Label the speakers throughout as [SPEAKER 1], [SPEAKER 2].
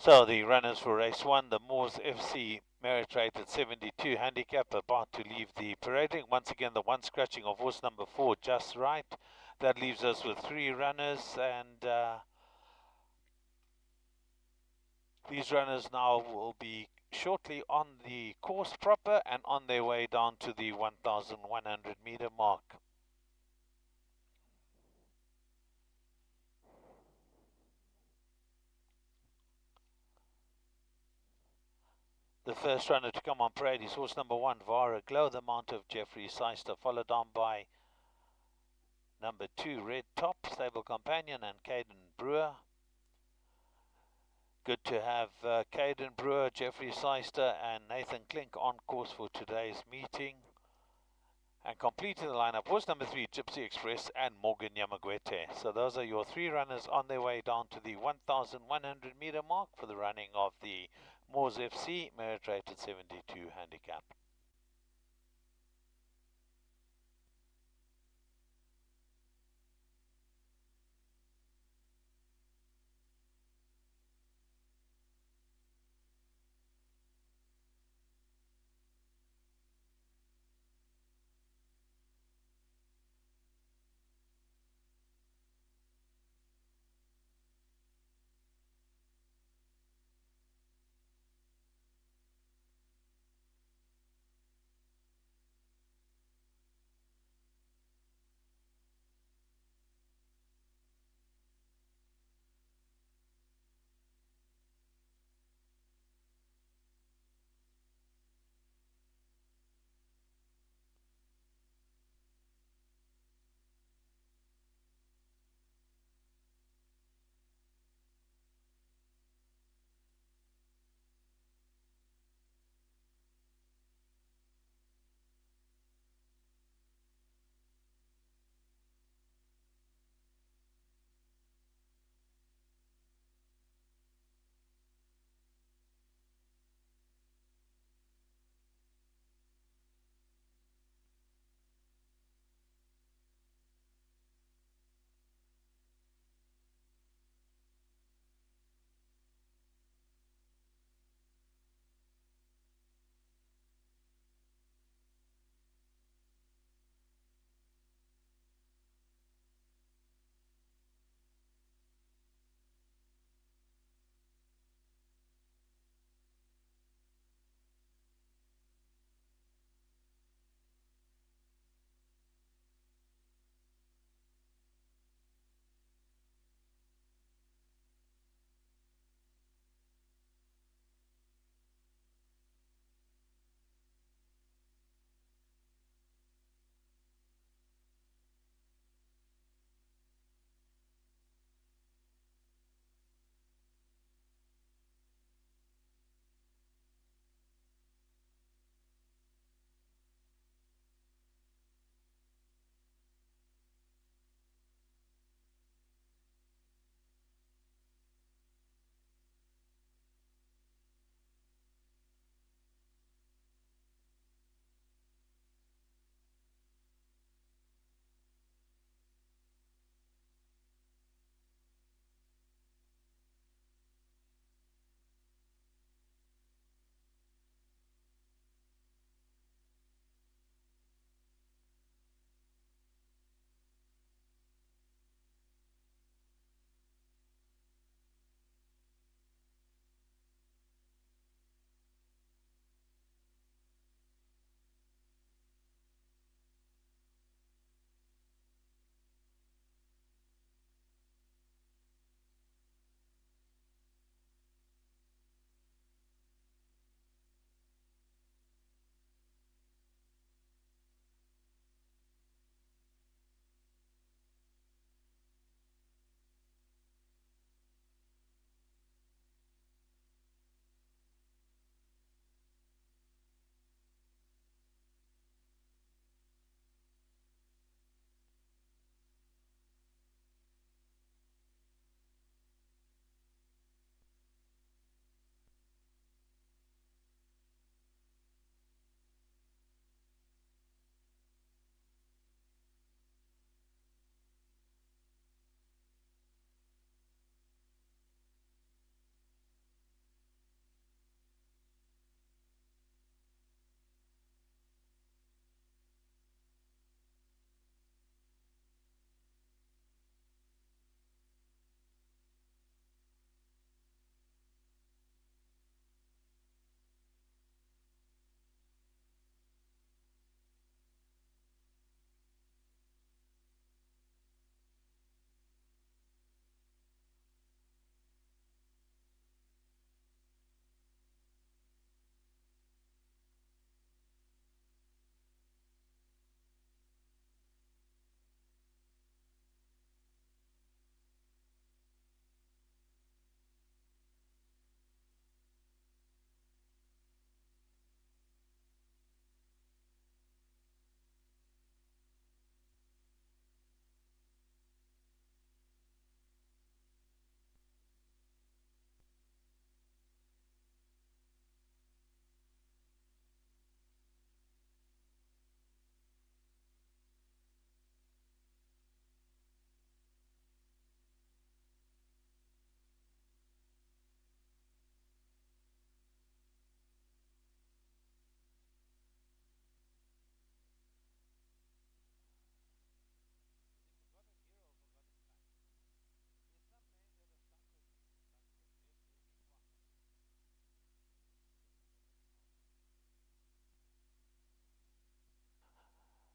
[SPEAKER 1] So the runners for race 1, the Moors FC merit rated 72 handicap, about to leave the parading. Once again, the one scratching of horse number 4, Just Right. That leaves us with 3 runners, and these runners now will be shortly on the course proper and on their way down to the 1,100 meter mark. The first runner to come on parade is horse number 1, Borrowdale, the mount of Jeffrey Seister, followed on by number 2, Red Top, stable companion, and Caden Brewer. Good to have Caden Brewer, Jeffrey Seister, and Nathan Klink on course for today's meeting. And completing the lineup was number 3, Gypsy Express, and Morgan Yamagwete. So those are your 3 runners on their way down to the 1,100 meter mark for the running of the Moors FC, merit rated 72 handicap.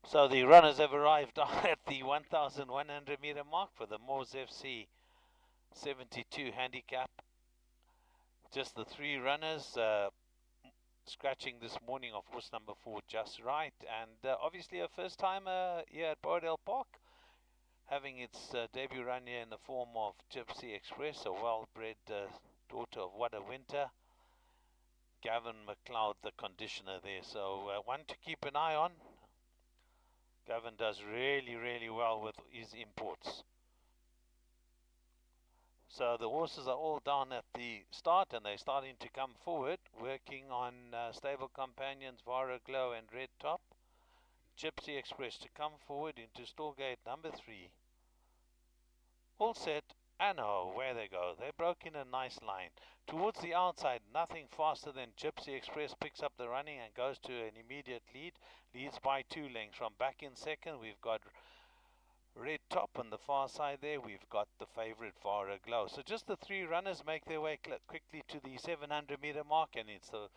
[SPEAKER 1] So the runners have arrived at the 1,100 meter mark for the Moors FC 72 handicap. Just the three runners scratching this morning of horse number 4, Just Right, and obviously a first timer here at Borrowdale Park, having its debut run here in the form of Gypsy Express, a well-bred daughter of What a Winter. Gavin McLeod, the conditioner there, so one to keep an eye on. Gavin does really well with his imports. So the horses are all down at the start and they're starting to come forward, working on stable companions Vara Glow and Red Top. Gypsy Express to come forward into store gate number 3. All set, and oh, where they go. They broke in a nice line. Towards the outside, nothing faster than Gypsy Express picks up the running and goes to an immediate lead. Leads by 2 lengths. From back in second, we've got Red Top on the far side there. We've got the favourite Vara Glow. So just the 3 runners make their way quickly to the 700 meter mark, and it's the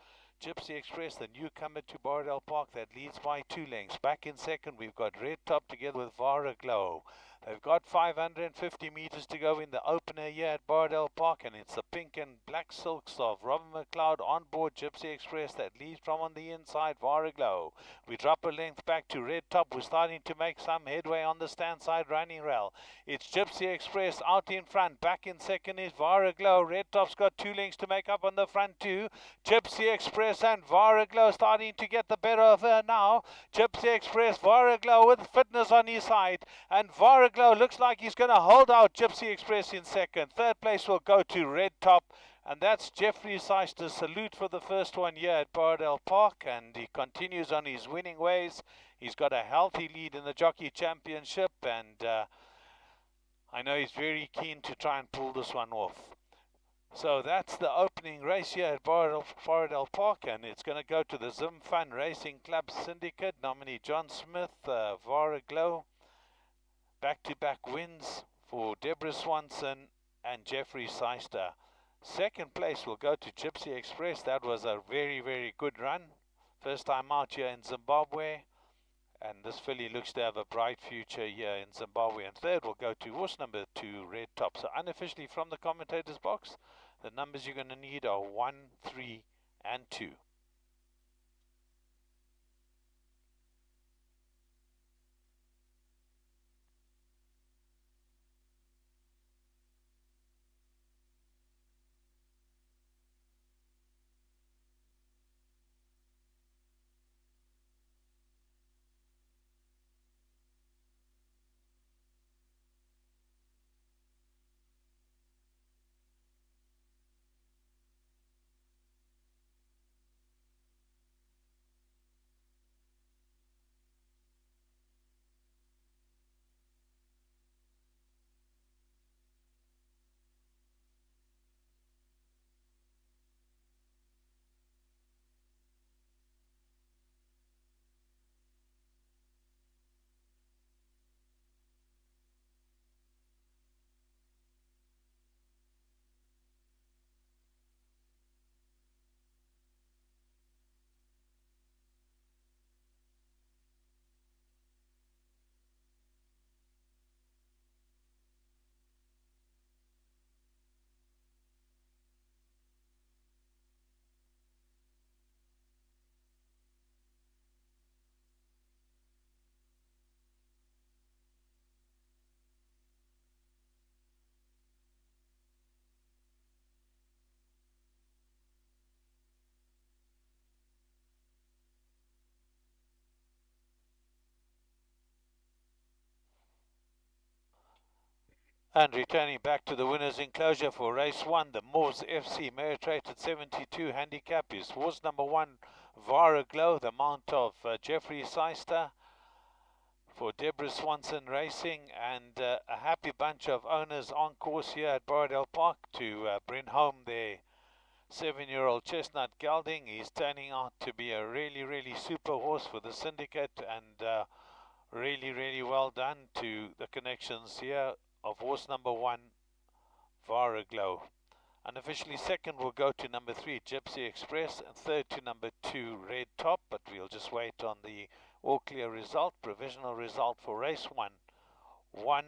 [SPEAKER 1] Gypsy Express, the newcomer to Borrowdale Park, that leads by 2 lengths. Back in second, we've got Red Top together with Vara Glow. They've got 550 meters to go in the opener here at Borrowdale Park, and it's the pink and black silks of Robin McLeod on board Gypsy Express that leads from on the inside Vara Glow. We drop a length back to Red Top. We're starting to make some headway on the stand side running rail. It's Gypsy Express out in front. Back in second is Vara Glow. Red Top's got 2 lengths to make up on the front too. Gypsy Express and Vara Glow starting to get the better of her now. Gypsy Express, Vara Glow with fitness on his side, and Vara Glow looks like he's going to hold out Gypsy Express in second. Third place will go to Red Top, and that's Jeffrey Seister's salute for the first one here at Borrowdale Park, and he continues on his winning ways. He's got a healthy lead in the Jockey Championship, and I know he's very keen to try and pull this one off. So that's the opening race here at Borrowdale Park, and it's going to go to the Zim Fun Racing Club Syndicate, nominee John Smith, Vara Glow. Back-to-back wins for Deborah Swanson and Jeffrey Seister. Second place will go to Gypsy Express. That was a very good run. First time out here in Zimbabwe. And this filly looks to have a bright future here in Zimbabwe. And third will go to horse number 2, Red Top. So unofficially from the commentator's box, the numbers you're going to need are 1, 3, and 2. And returning back to the winner's enclosure for race 1, the Moors FC merit rated 72 handicap is horse number 1, Vara Glow, the mount of Jeffrey Seister for Deborah Swanson Racing, and a happy bunch of owners on course here at Borrowdale Park to bring home their 7-year-old chestnut gelding. He's turning out to be a really super horse for the syndicate, and really well done to the connections here of horse number 1, Vara Glow. Unofficially second will go to number 3, Gypsy Express, and third to number 2, Red Top, but we'll just wait on the all clear result, provisional result for race 1, 1,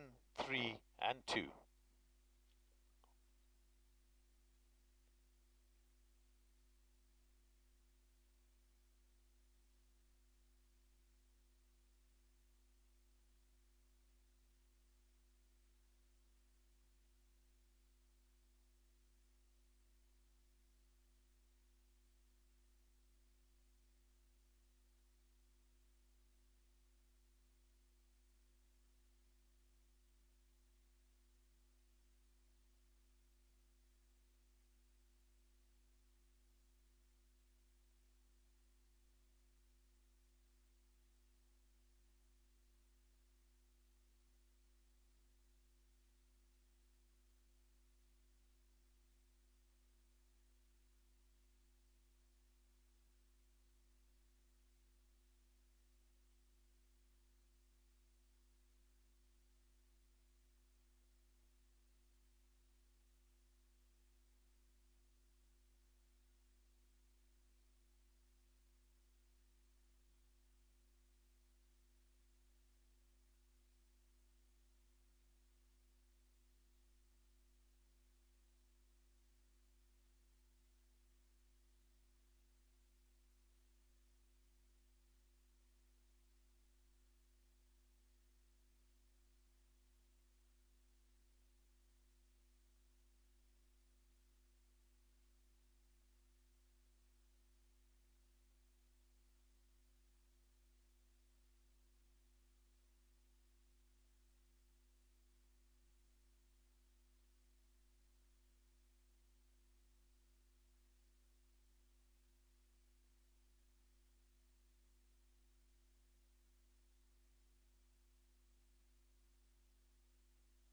[SPEAKER 1] 3 and 2.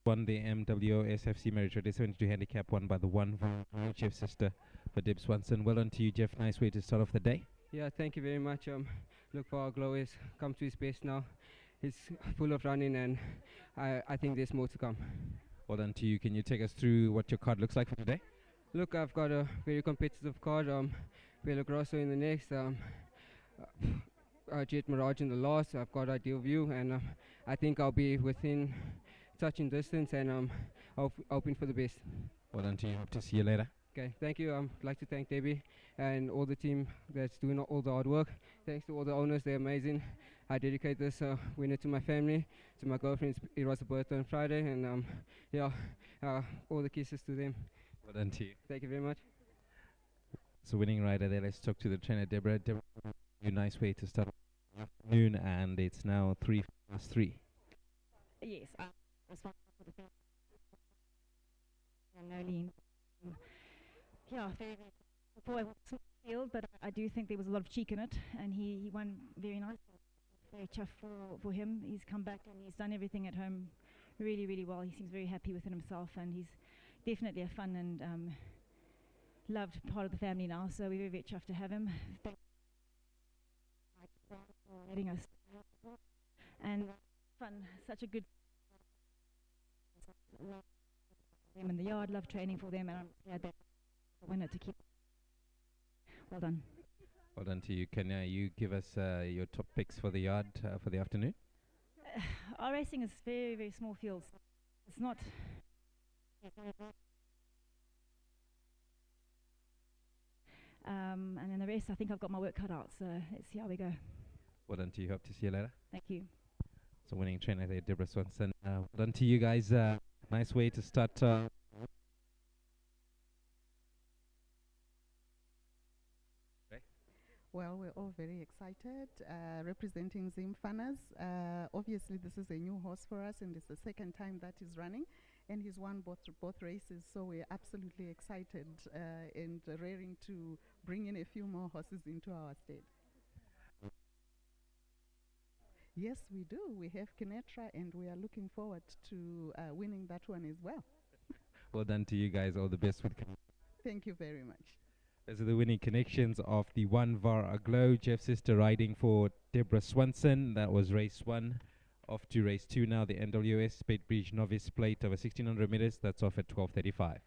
[SPEAKER 2] Won the MWO SFC Meritorious 72 handicap, won by the one Jeff sister for Deb Swanson. Well done to you, Jeff. Nice way to start off the day.
[SPEAKER 3] Yeah, thank you very much. Look, for our Glow has come to his best now. He's full of running, and I think there's more to come.
[SPEAKER 2] Well done to you. Can you take us through what your card looks like for today?
[SPEAKER 3] Look, I've got a very competitive card. Velo Grosso in the next. Jet Mirage in the last. I've got Ideal View, and I think I'll be within touching distance, and hoping for the best.
[SPEAKER 2] Well done to you. Hope to see you later.
[SPEAKER 3] Okay, thank you. I'd like to thank Debbie and all the team that's doing all the hard work. Thanks to all the owners, they're amazing. I dedicate this winner to my family, to my girlfriend. It was a birthday on Friday, and all the kisses to them.
[SPEAKER 2] Well done to you.
[SPEAKER 3] Thank you very much.
[SPEAKER 2] So winning rider there. Let's talk to the trainer, Deborah. Deborah, a nice way to start the afternoon, and it's now 3:03.
[SPEAKER 4] Yes, responsible for the family. And Nolene. Yeah, very, very before I was field, but I do think there was a lot of cheek in it, and he won very nicely. Very tough for him. He's come back and he's done everything at home really, really well. He seems very happy within himself, and he's definitely a fun and loved part of the family now, so we're very, very chuffed to have him. Thank you for letting us, and fun, such a good them in the yard, love training for them, and I'm glad that the winner to keep. Well done.
[SPEAKER 2] Well done to you. Can you give us your top picks for the yard for the afternoon?
[SPEAKER 4] Our racing is very, very small fields. It's not. And then the rest, I think I've got my work cut out, so let's see how we go.
[SPEAKER 2] Well done to you. Hope to see you later.
[SPEAKER 4] Thank you.
[SPEAKER 2] So winning trainer there, Deborah Swanson. Well done to you guys. Nice way to start.
[SPEAKER 5] Well, we're all very excited, representing Zimfanas. Obviously, this is a new horse for us, and it's the second time that he's running, and he's won both races, so we're absolutely excited and raring to bring in a few more horses into our state. Yes, we do. We have Kinetra, and we are looking forward to winning that one as well.
[SPEAKER 2] Well done to you guys. All the best with.
[SPEAKER 5] Thank you very much.
[SPEAKER 2] Those are the winning connections of the One Var Aglow. Jeff Sister riding for Deborah Swanson. That was race 1. Off to race 2 now. The NWS Spade Bridge Novice Plate over 1600 meters. That's off at 12:35.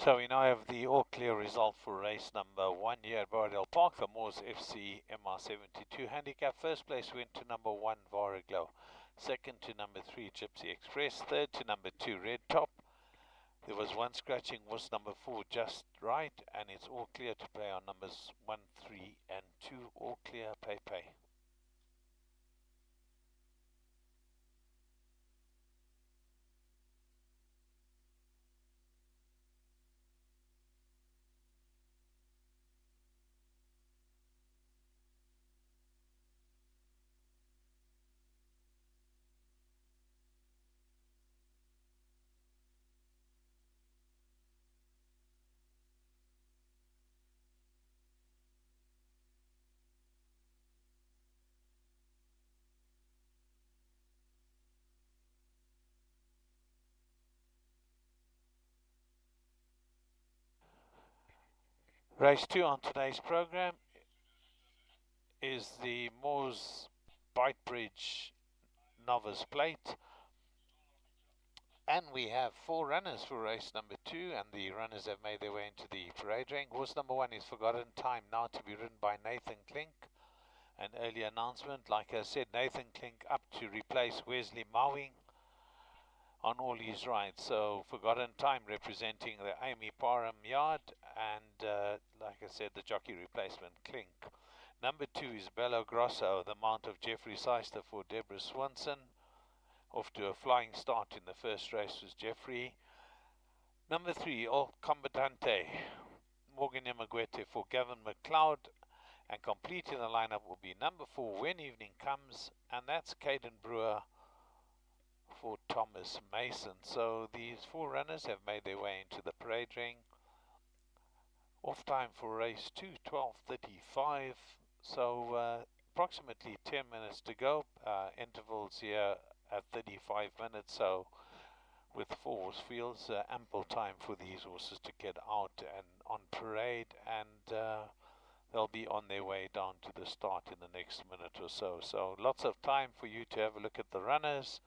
[SPEAKER 1] So we now have the all clear result for race number 1 here at Borrowdale Park, the Moors FC MR72 handicap. First place went to number 1 Borrowdale, second to number 3 Gypsy Express, third to number 2 Red Top. There was one scratching, was number 4 Just Right, and it's all clear to play on numbers 1, 3 and 2, all clear, pay. Race 2 on today's program is the Moors Bridge Novice Plate. And we have 4 runners for race number 2, and the runners have made their way into the parade ring. Horse number 1 is Forgotten Time, now to be ridden by Nathan Klink. An early announcement, like I said, Nathan Klink up to replace Wesley Mowing on all his rides. So Forgotten Time representing the Amy Parham yard, and like I said, the jockey replacement Klink. Number 2 is Bello Grosso, the mount of Jeffrey Seister for Deborah Swanson. Off to a flying start in the first race was Jeffrey. Number 3, El Combatante, Morgan Yamagwete for Gavin McLeod. And completing the lineup will be number 4, When Evening Comes, and that's Caden Brewer for Thomas Mason. So these 4 runners have made their way into the parade ring. Off time for race 2, 12:35. So approximately 10 minutes to go. Intervals here at 35 minutes. So with 4 horse fields, ample time for these horses to get out and on parade, and they'll be on their way down to the start in the next minute or so. So lots of time for you to have a look at the runners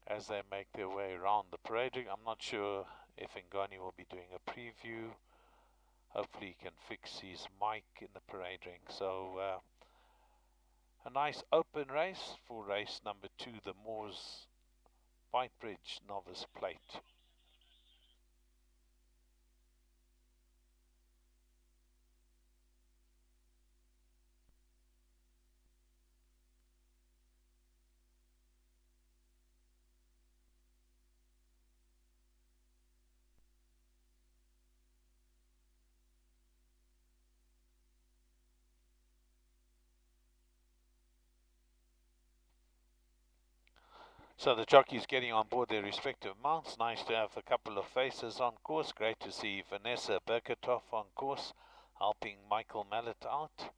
[SPEAKER 1] as they make their way around the parade ring. I'm not sure if Ngani will be doing a preview. Hopefully he can fix his mic in the parade ring. So a nice open race for race number 2, the Moors Bridge Novice Plate. So the jockeys getting on board their respective mounts. Nice to have a couple of faces on course. Great to see Vanessa Berketoff on course, helping Michael Mallet out.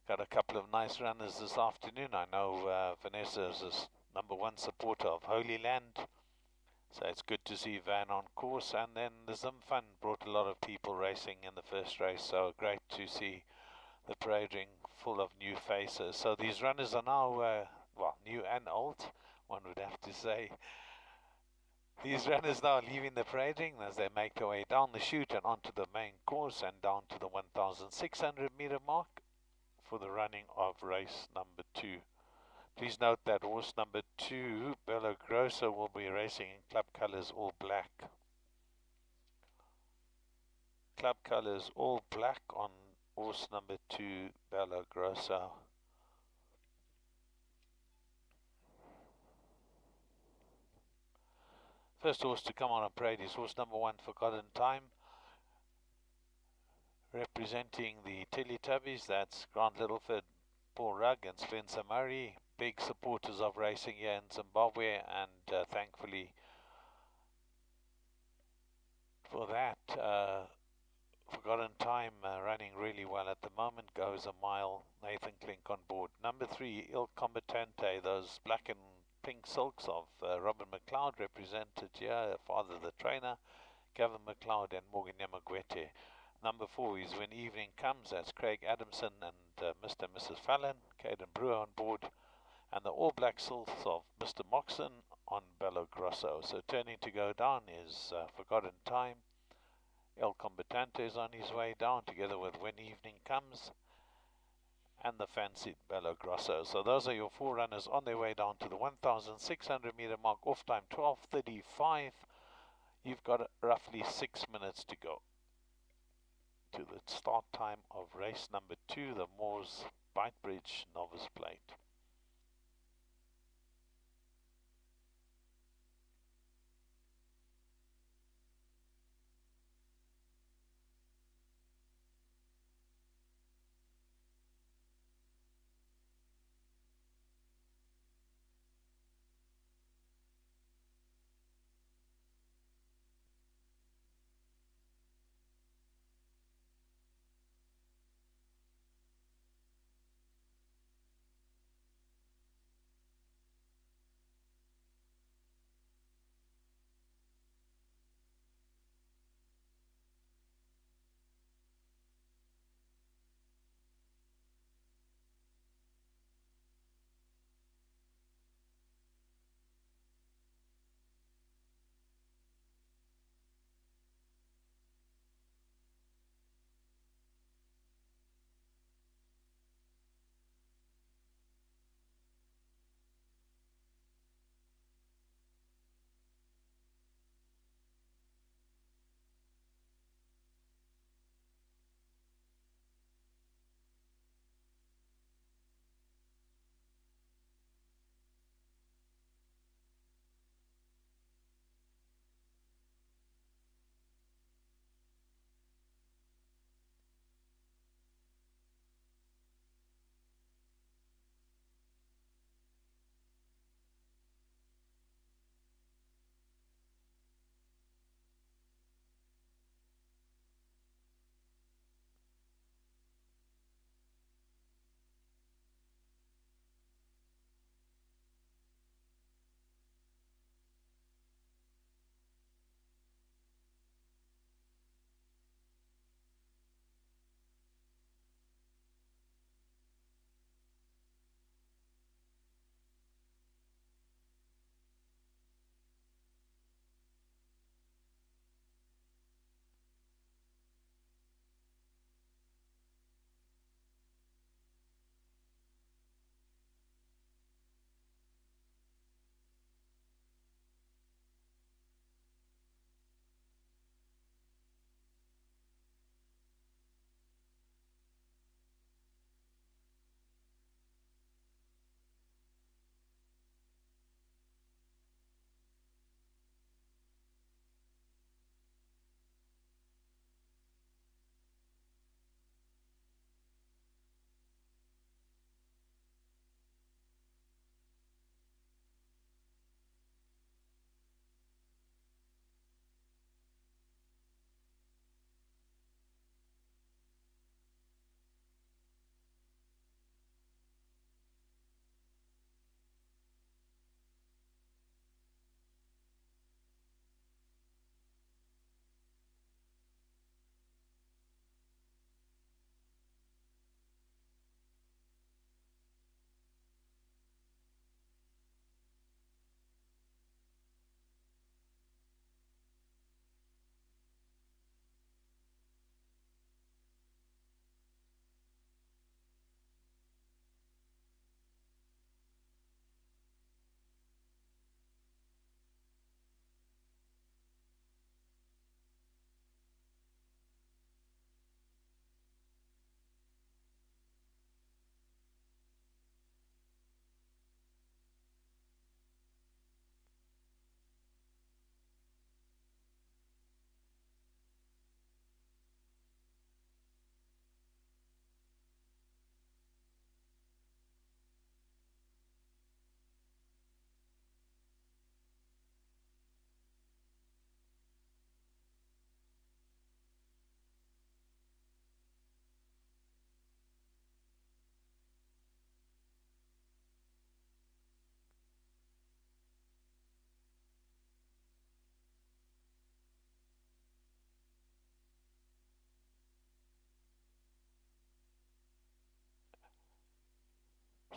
[SPEAKER 1] Got a couple of nice runners this afternoon. I know Vanessa is a #1 supporter of Holy Land, so it's good to see Van on course. And then the Zim Fun brought a lot of people racing in the first race, so great to see the parade ring full of new faces. So these runners are now well, new and old, one would have to say. These runners now leaving the parade ring as they make their way down the chute and onto the main course and down to the 1,600 meter mark for the running of race number 2. Please note that horse number 2, Bello Grosso, will be racing in club colors all black. Club colors all black on horse number 2, Bello Grosso. First horse to come on a parade is horse number 1, Forgotten Time, representing the Teletubbies. That's Grant Littleford, Paul Rugg and Spencer Murray, big supporters of racing here in Zimbabwe, and thankfully for that, Forgotten Time running really well at the moment, goes a mile. Nathan Klink on board. Number 3, Il Combatente, those black and pink silks of Robin McLeod represented here, father the trainer, Gavin McLeod and Morgan Yamagwete. Number 4 is When Evening Comes, that's Craig Adamson and Mr. and Mrs. Fallon, Caden Brewer on board, and the all black silks of Mr. Moxon on Belo Grosso. So turning to go down is Forgotten Time. El Combatante is on his way down together with When Evening Comes and the fancied Belo Grosso. So those are your 4 runners on their way down to the 1,600 meter mark. Off time 12:35. You've got roughly 6 minutes to go to the start time of race number 2, the Moors Bridge Novice Plate.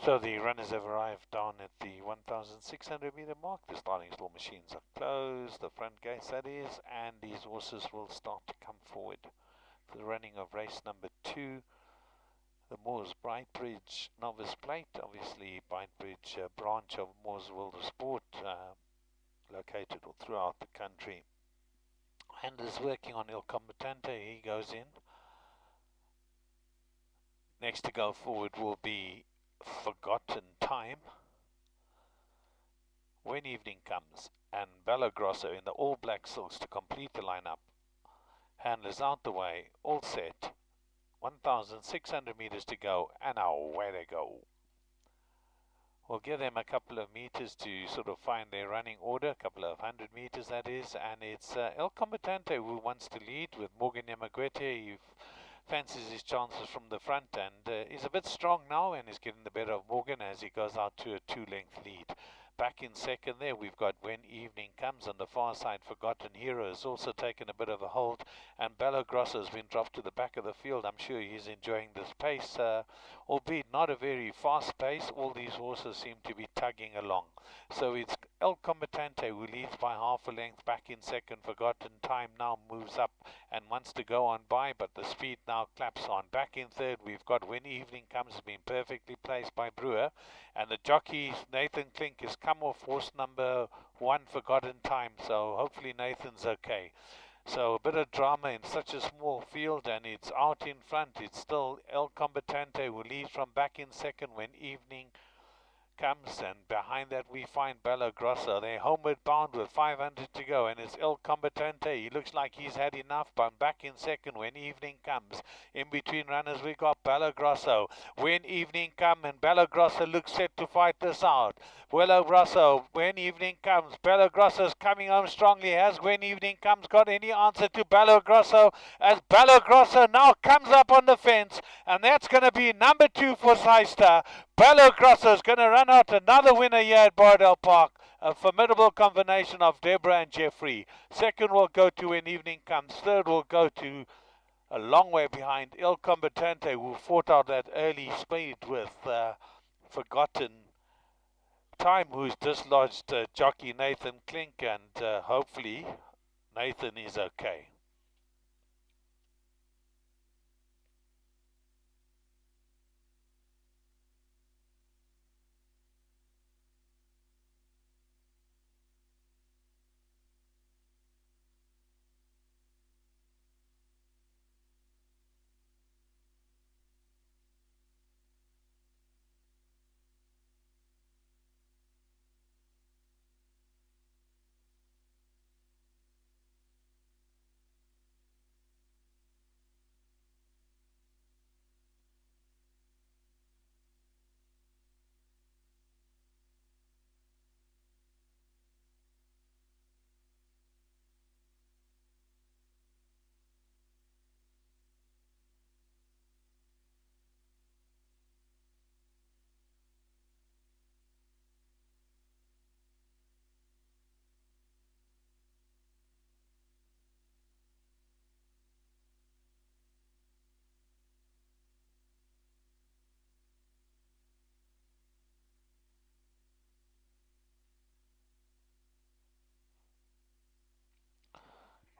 [SPEAKER 1] So the runners have arrived down at the 1,600 meter mark. The starting stall machines are closed, the front gates that is, and these horses will start to come forward for the running of race number 2. The Moors Brightbridge Novice Plate, obviously Brightbridge branch of Moors World of Sport, located all throughout the country. And is working on Il Combatente, he goes in. Next to go forward will be Forgotten Time. When Evening Comes, and Bello Grosso in the all black silks to complete the lineup. Handlers out the way, all set. 1,600 meters to go, and away they go. We'll give them a couple of meters to sort of find their running order, a couple of 100 meters that is, and it's El Combatente who wants to lead with Morgan Yamagwete. He fancies his chances from the front, and he's a bit strong now and is getting the better of Morgan as he goes out to a 2-length lead. Back in second there, we've got When Evening Comes on the far side. Forgotten Hero has also taken a bit of a hold, and Bello Grosso has been dropped to the back of the field. I'm sure he's enjoying this pace, albeit not a very fast pace. All these horses seem to be tugging along. So it's El Combatente who leads by half a length. Back in second, Forgotten Time now moves up and wants to go on by, but the speed now claps on. Back in third, we've got When Evening Comes, has been perfectly placed by Brewer, and the jockey Nathan Klink has come off horse number 1, Forgotten Time, so hopefully Nathan's okay. So a bit of drama in such a small field, and it's out in front. It's still El Combatente who leads from back in second When Evening Comes, and behind that we find Bello Grosso. They're homeward bound with 500 to go, and it's El Combatente. He looks like he's had enough, but back in second When Evening Comes. In between runners we got Bello Grosso. When Evening Comes, and Bello Grosso looks set to fight this out. Bello Grosso, When Evening Comes. Bello Grosso's coming home strongly. Has When Evening Comes got any answer to Bello Grosso? As Bello Grosso now comes up on the fence, and that's going to be number 2 for Seister. Bello Grosso is going to run out another winner here at Borrowdale Park. A formidable combination of Deborah and Jeffrey. Second will go to When Evening Comes. Third will go to a long way behind El Combatente, who fought out that early speed with Forgotten Time, who's dislodged jockey Nathan Klink, and hopefully Nathan is okay.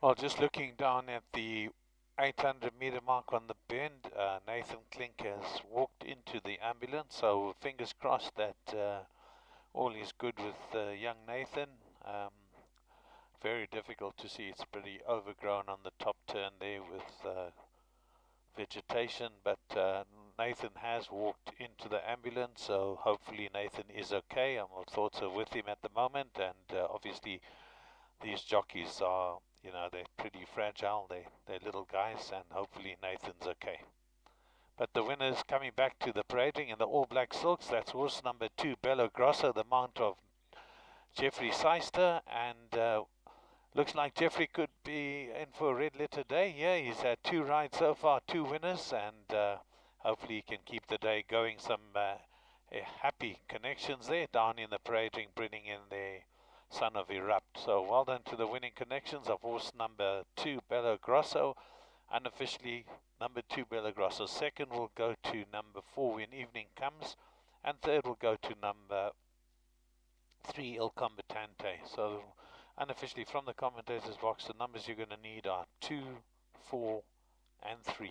[SPEAKER 1] Well, just looking down at the 800 meter mark on the bend, Nathan Klink has walked into the ambulance, so fingers crossed that all is good with young Nathan. Very difficult to see, it's pretty overgrown on the top turn there with vegetation, but Nathan has walked into the ambulance, so hopefully Nathan is okay. Our thoughts are with him at the moment, and obviously these jockeys are, you know, they're pretty fragile, they're little guys, and hopefully Nathan's okay. But the winner's coming back to the parading in the all black silks. That's horse number 2, Bello Grosso, the mount of Jeffrey Seister, and looks like Jeffrey could be in for a red letter day. Yeah, he's had 2 rides so far, 2 winners, and hopefully he can keep the day going. Some happy connections there down in the parading, bringing in the son of Erupt. So well done to the winning connections of horse number 2, Bello Grosso. Unofficially number 2, Bello Grosso. Second will go to number 4, When Evening Comes, and third will go to number 3, Il Combatante. So unofficially from the commentators box, the numbers you're going to need are 2, 4 and 3.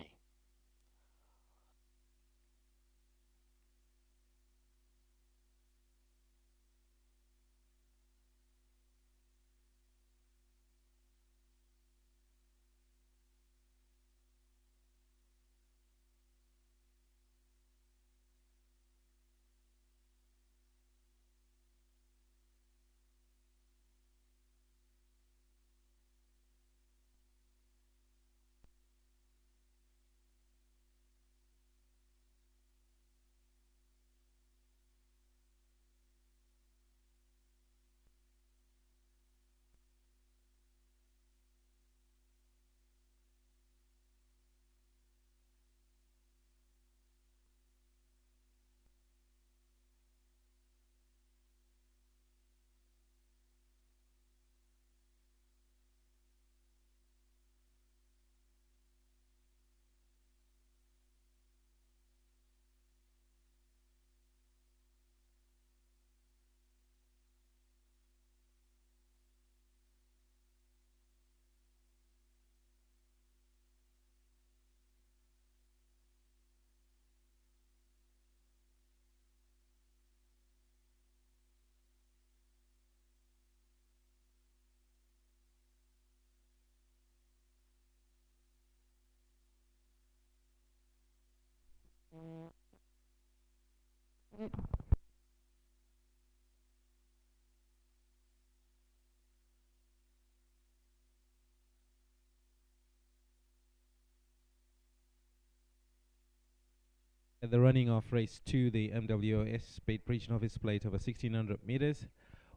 [SPEAKER 2] At the running of race 2, the MWS Bait Bridge Novice Plate over 1600 meters,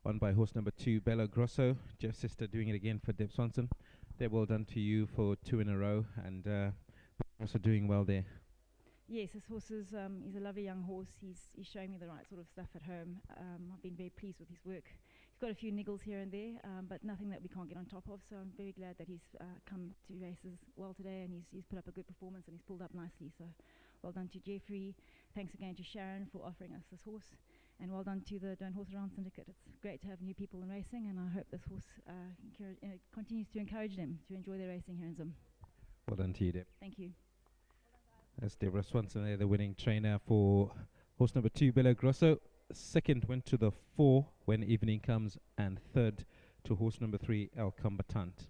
[SPEAKER 2] won by horse number 2, Bella Grosso. Jeff's sister doing it again for Deb Swanson. Deb, well done to you for 2 in a row, and also doing well there.
[SPEAKER 4] Yes, this horse is he's a lovely young horse. He's showing me the right sort of stuff at home. I've been very pleased with his work. He's got a few niggles here and there, but nothing that we can't get on top of. So I'm very glad that he's come to races well today, and he's put up a good performance and he's pulled up nicely. So well done to Jeffrey. Thanks again to Sharon for offering us this horse, and well done to the Don't Horse Around Syndicate. It's great to have new people in racing, and I hope this horse continues to encourage them to enjoy their racing here in Zim.
[SPEAKER 2] Well done to you, Deb.
[SPEAKER 4] Thank you.
[SPEAKER 2] That's Deborah Swanson there, the winning trainer for horse number 2, Bella Grosso. Second went to the 4, When Evening Comes, and third to horse number 3, El Combatant.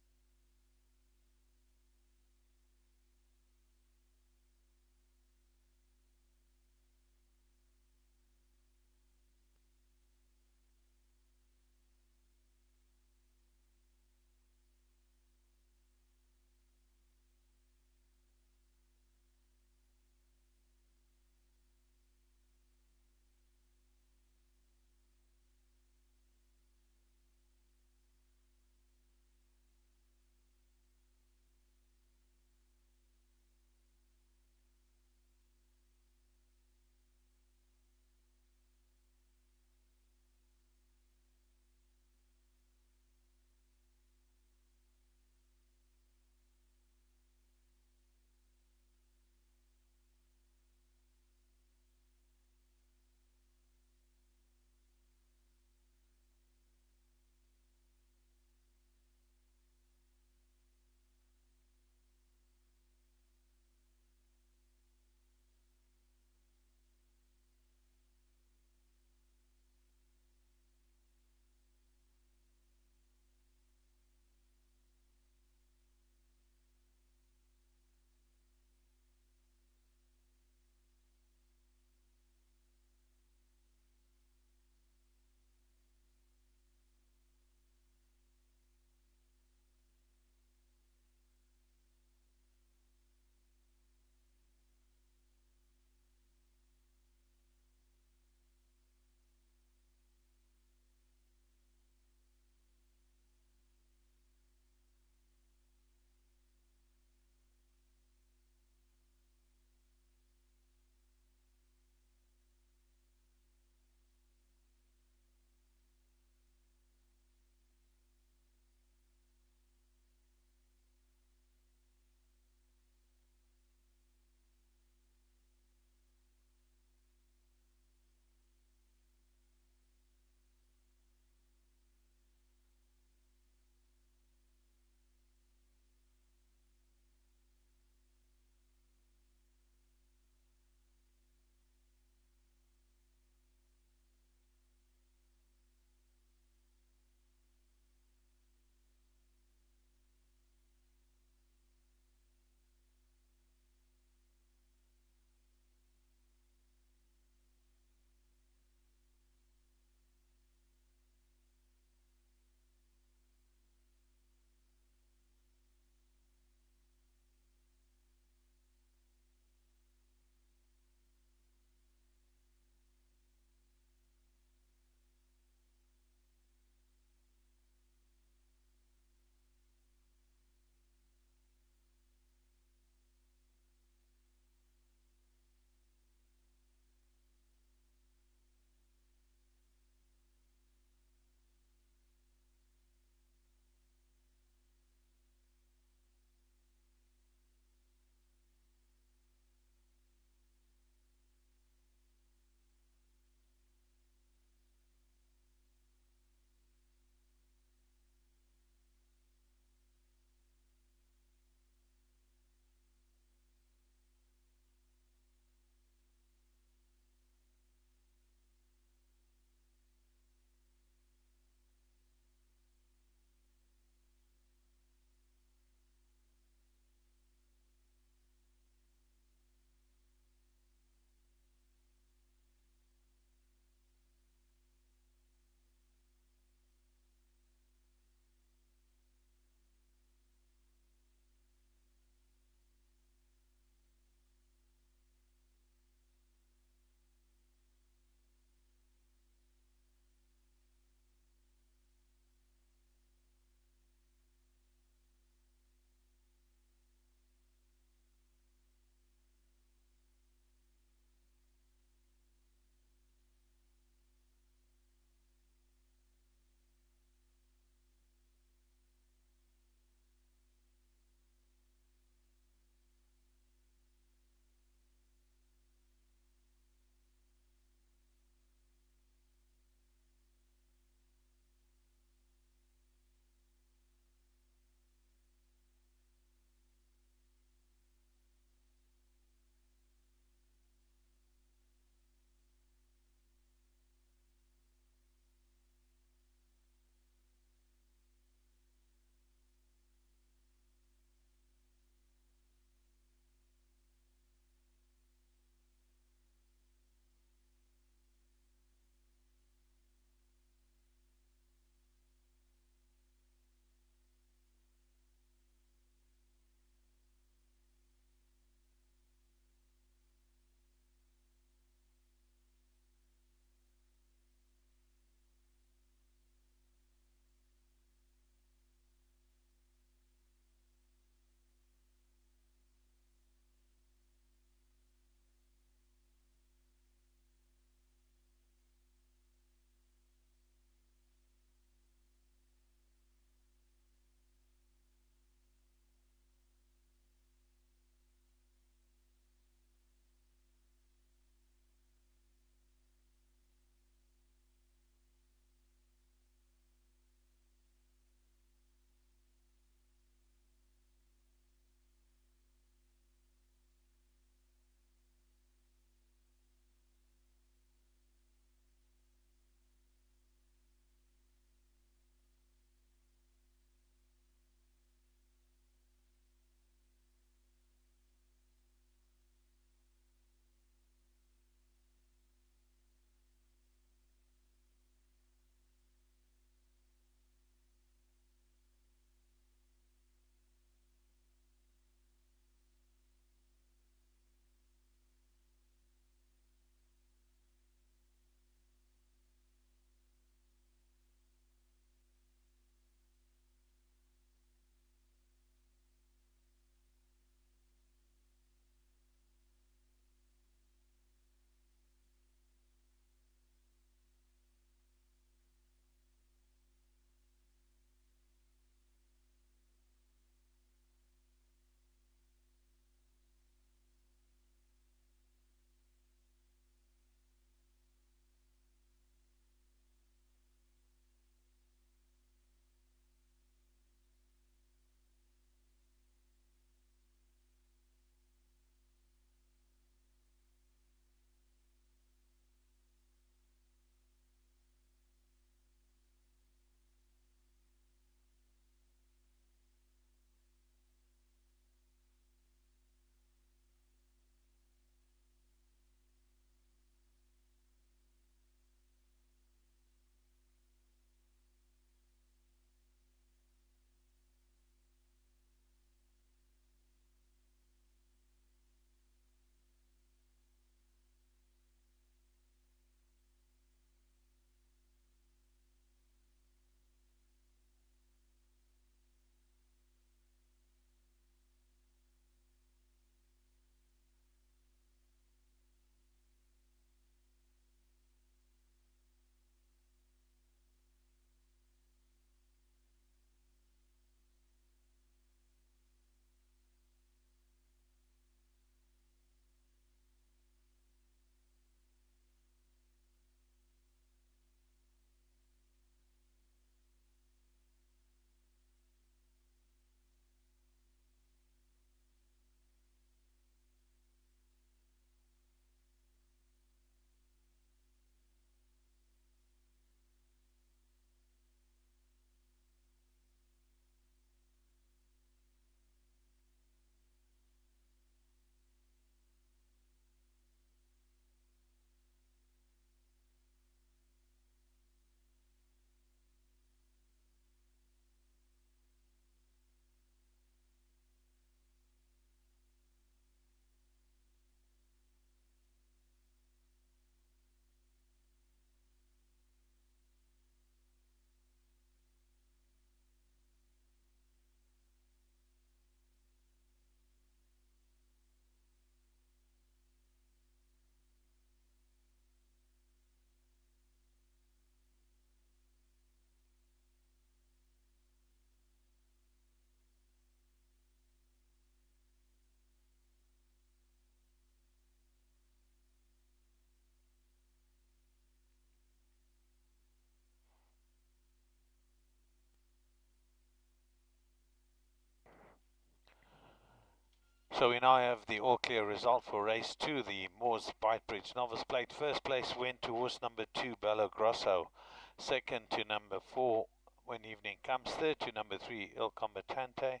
[SPEAKER 1] So we now have the all-clear result for race 2, the Moors Bridge Novice Plate. First place went to horse number 2, Bello Grosso. Second to number 4, When Evening Comes. Third to number 3, Il Combattante.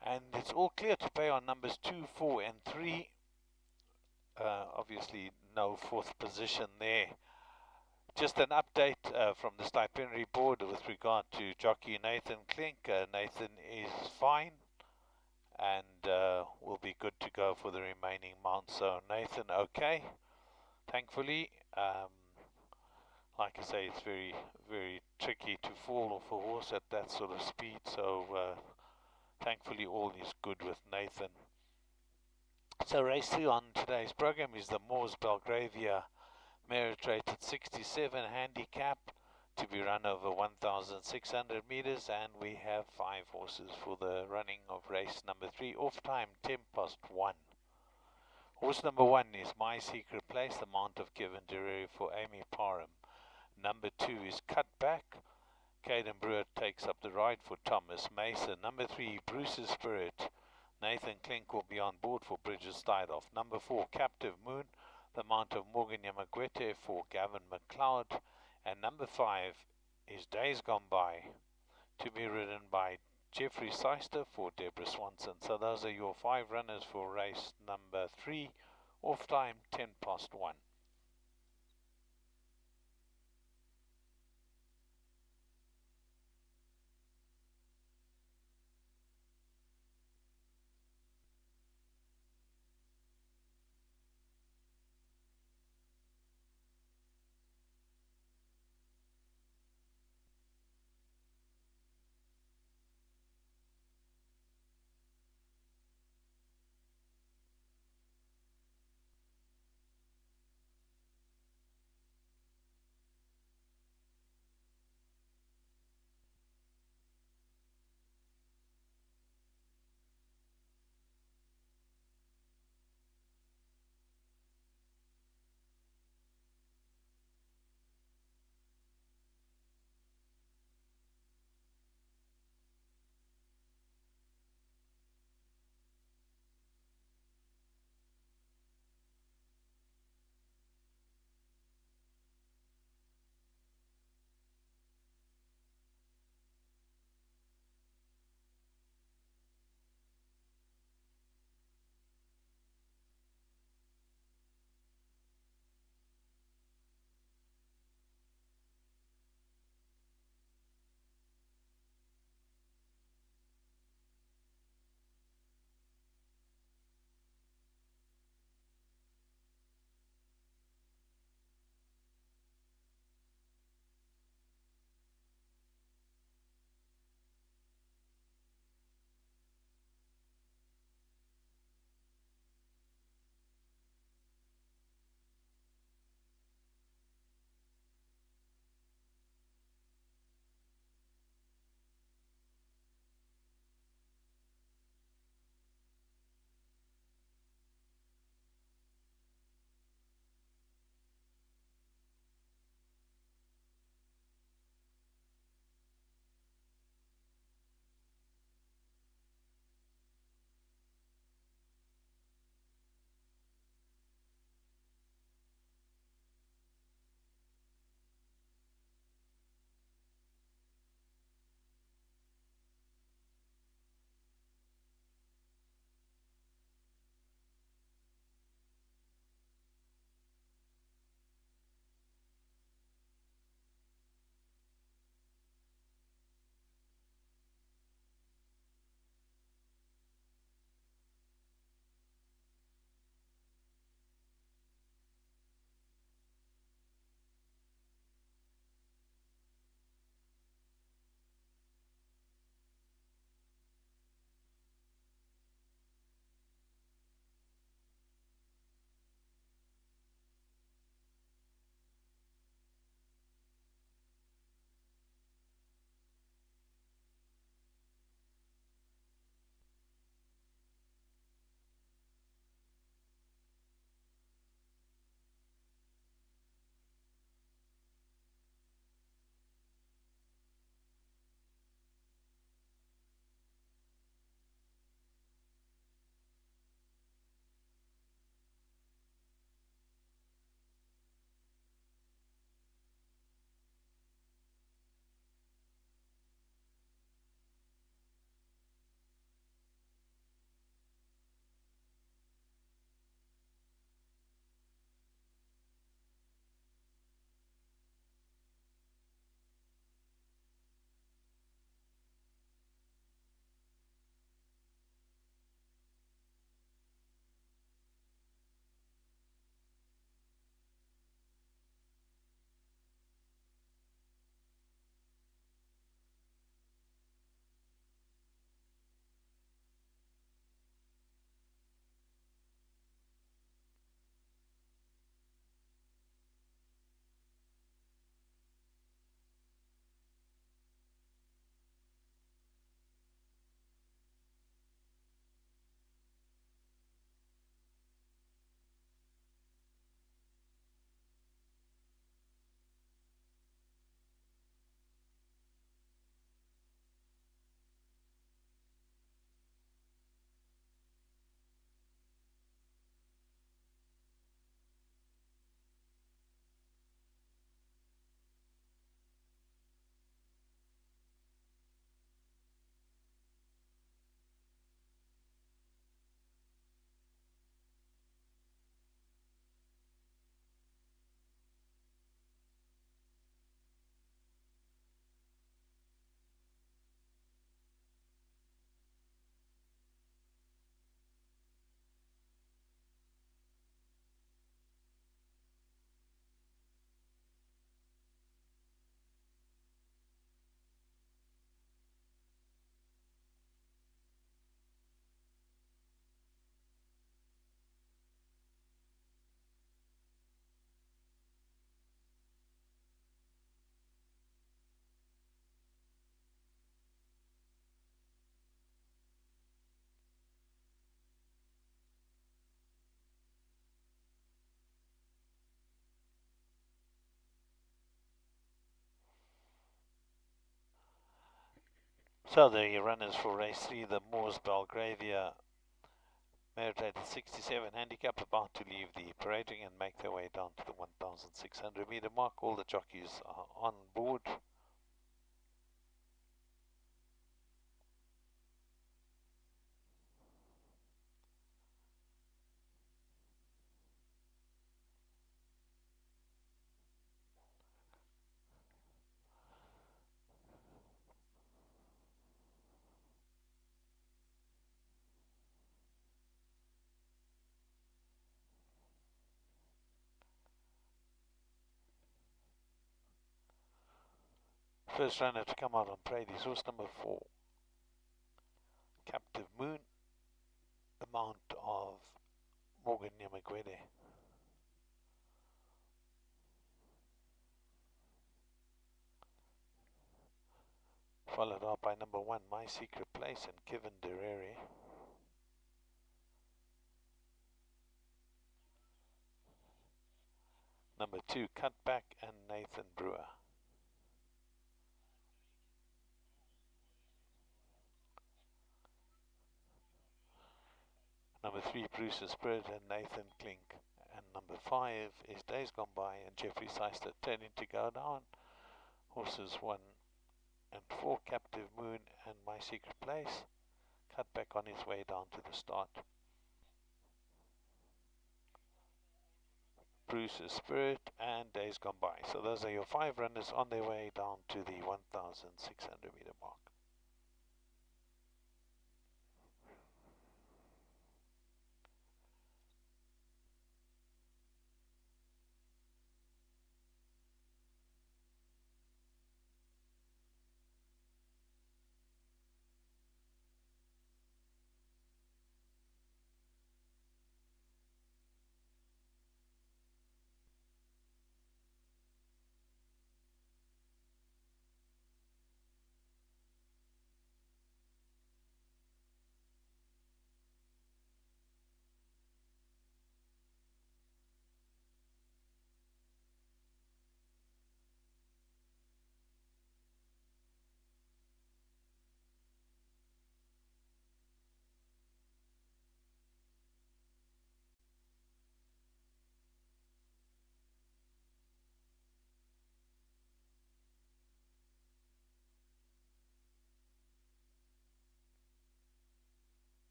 [SPEAKER 1] And it's all clear to pay on numbers 2, 4 and 3. Obviously no fourth position there. Just an update from the stipendiary board with regard to jockey Nathan Klink. Nathan is fine and will be good to go for the remaining mounts. So Nathan, okay, thankfully. Like I say, it's very, very tricky to fall off a horse at that sort of speed. So thankfully all is good with Nathan. So race 2 on today's program is the Moors Belgravia merit rated 67 handicap to be run over 1,600 meters, and we have 5 horses for the running of race number 3. Off time 1:10 Horse number 1 is My Secret Place, the mount of Kevin Dereri for Amy Parham. Number 2 is Cut Back. Caden Brewer takes up the ride for Thomas Mason. Number 3, Bruce's Spirit. Nathan Klink will be on board for Bridges Didoff. Number 4, Captive Moon, the mount of Morgan Yamagwete for Gavin McLeod. And number 5 is Days Gone By, to be ridden by Jeffrey Seister for Deborah Swanson. So those are your 5 runners for race number 3. Off time 1:10. So the runners for race 3, the Moors Belgravia, merit rated 67, handicap, about to leave the parading and make their way down to the 1,600 meter mark. All the jockeys are on board. First runner to come out on parade is horse number 4, Captive Moon, the mount of Morgan Nyamagwede. Followed up by number 1, My Secret Place, and Kevin Derere. Number 2, Cutback, and Nathan Brewer. Number 3, Bruce's Spirit, and Nathan Klink. And number 5 is Days Gone By, and Jeffrey Seister turning to go down. Horses 1 and 4, Captive Moon and My Secret Place. Cutback on his way down to the start. Bruce's Spirit and Days Gone By. So those are your 5 runners on their way down to the 1,600 meter mark.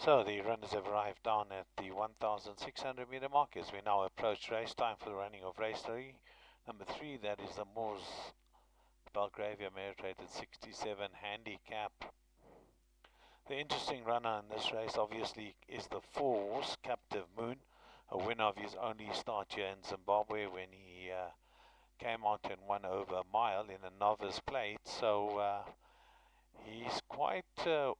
[SPEAKER 1] So the runners have arrived down at the 1,600 meter mark as we now approach race time for the running of race 3. Number 3, that is the Moors Belgravia merit rated 67 handicap. The interesting runner in this race obviously is the 4-horse Captive Moon, a winner of his only start here in Zimbabwe when he came out and won over a mile in a novice plate. So he's quite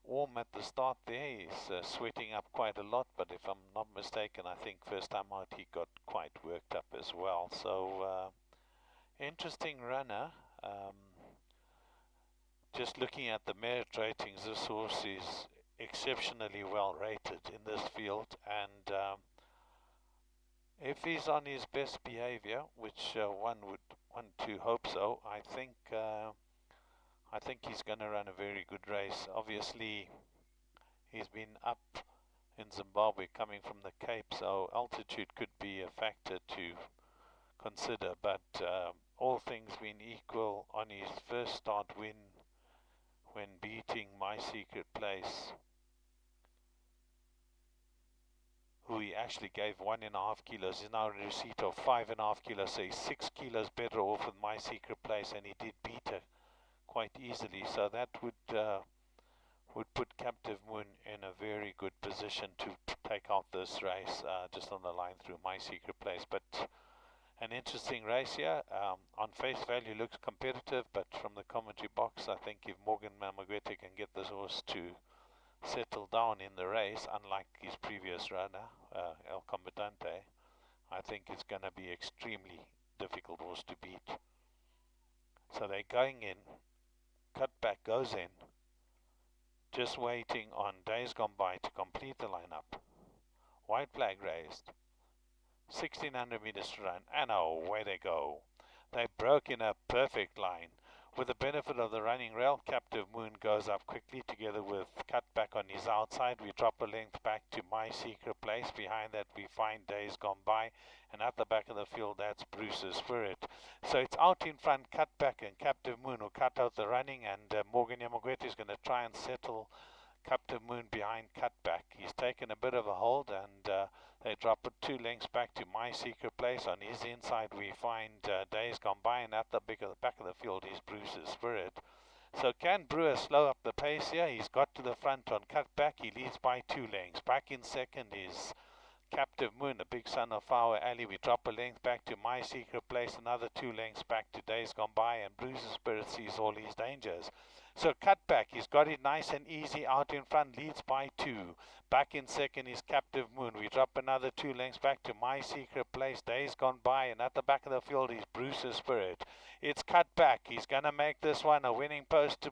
[SPEAKER 1] warm at the start there. He's sweating up quite a lot, but if I'm not mistaken, I think first time out he got quite worked up as well. So interesting runner. Just looking at the merit ratings, this horse is exceptionally well rated in this field, and if he's on his best behavior, which one would want to hope so, I think he's going to run a very good race. Obviously, he's been up in Zimbabwe coming from the Cape, so altitude could be a factor to consider, but all things being equal, on his first start win when beating My Secret Place, who he actually gave 1.5 kilos, is now in a receipt of 5.5 kilos, so he's 6 kilos better off with My Secret Place, and he did beat her quite easily. So that would put Captive Moon in a very good position to take out this race, just on the line through My Secret Place. But an interesting race here. On face value looks competitive, but from the commentary box, I think if Morgan Nyamagwete can get this horse to settle down in the race, unlike his previous runner, El Combatante, I think it's going to be extremely difficult horse to beat. So they're going in, Cutback goes in, just waiting on Days Gone By to complete the lineup. White flag raised, 1,600 meters to run, and away they go. They broke in a perfect line. With the benefit of the running rail, Captive Moon goes up quickly together with Cutback on his outside. We drop a length back to My Secret Place. Behind that we find Days Gone By, and at the back of the field that's Bruce's Spirit. So it's out in front, Cutback and Captive Moon will cut out the running, and Morgan Nyamagwete is going to try and settle Captive Moon behind Cutback. He's taken a bit of a hold, and they drop it 2 lengths back to My Secret Place. On his inside we find Days Gone By, and at the back of the field is Bruce's Spirit. So can Brewer slow up the pace here? He's got to the front on Cutback. He leads by 2 lengths. Back in second is Captive Moon, the big son of Flower Alley. We drop a length back to My Secret Place, another 2 lengths back to Days Gone By, and Bruce's Spirit sees all his dangers. So Cutback, he's got it nice and easy out in front, leads by 2. Back in second is Captive Moon. We drop another 2 lengths back to My Secret Place, Days Gone By, and at the back of the field is Bruce's Spirit. It's Cutback. He's going to make this one a winning post to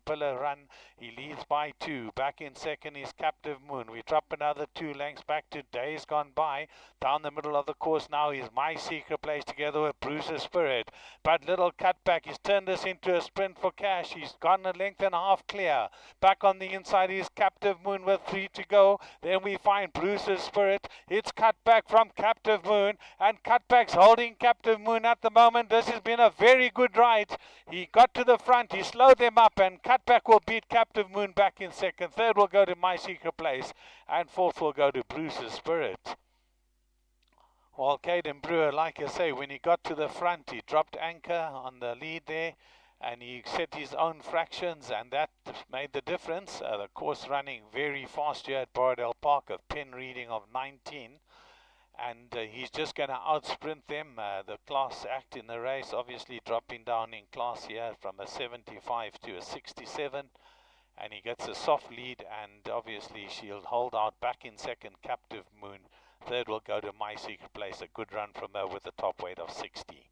[SPEAKER 1] pillar run. He leads by 2. Back in second is Captive Moon. We drop another 2 lengths back to Days Gone By. Down the middle of the course now is My Secret Place together with Bruce's Spirit. But little Cutback, he's turned this into a sprint for cash. He's gone a length and a half clear. Back on the inside is Captive Moon with 3 to go. Then we find Bruce's Spirit. It's Cutback from Captive Moon, and Cutback's holding Captive Moon at the moment. This has been a very good ride. He got to the front, he slowed them up, and Cutback will beat Captive Moon back in second. Third will go to My Secret Place, and fourth will go to Bruce's Spirit. Well, Caden Brewer, like I say, when he got to the front, he dropped anchor on the lead there, and he set his own fractions, and that made the difference. The course running very fast here at Borrowdale Park, a pin reading of 19. And he's just going to outsprint them. The class act in the race, obviously dropping down in class here from a 75 to a 67. And he gets a soft lead, and obviously she'll hold out. Back in second, Captive Moon. Third will go to My Secret Place. A good run from her with a top weight of 60.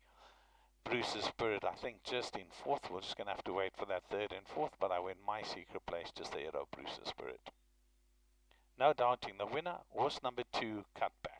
[SPEAKER 1] Bruce's Spirit, I think, just in fourth. We're just going to have to wait for that third and fourth, but I went My Secret Place just ahead of Bruce's Spirit. No doubting the winner, horse number 2, Cutback.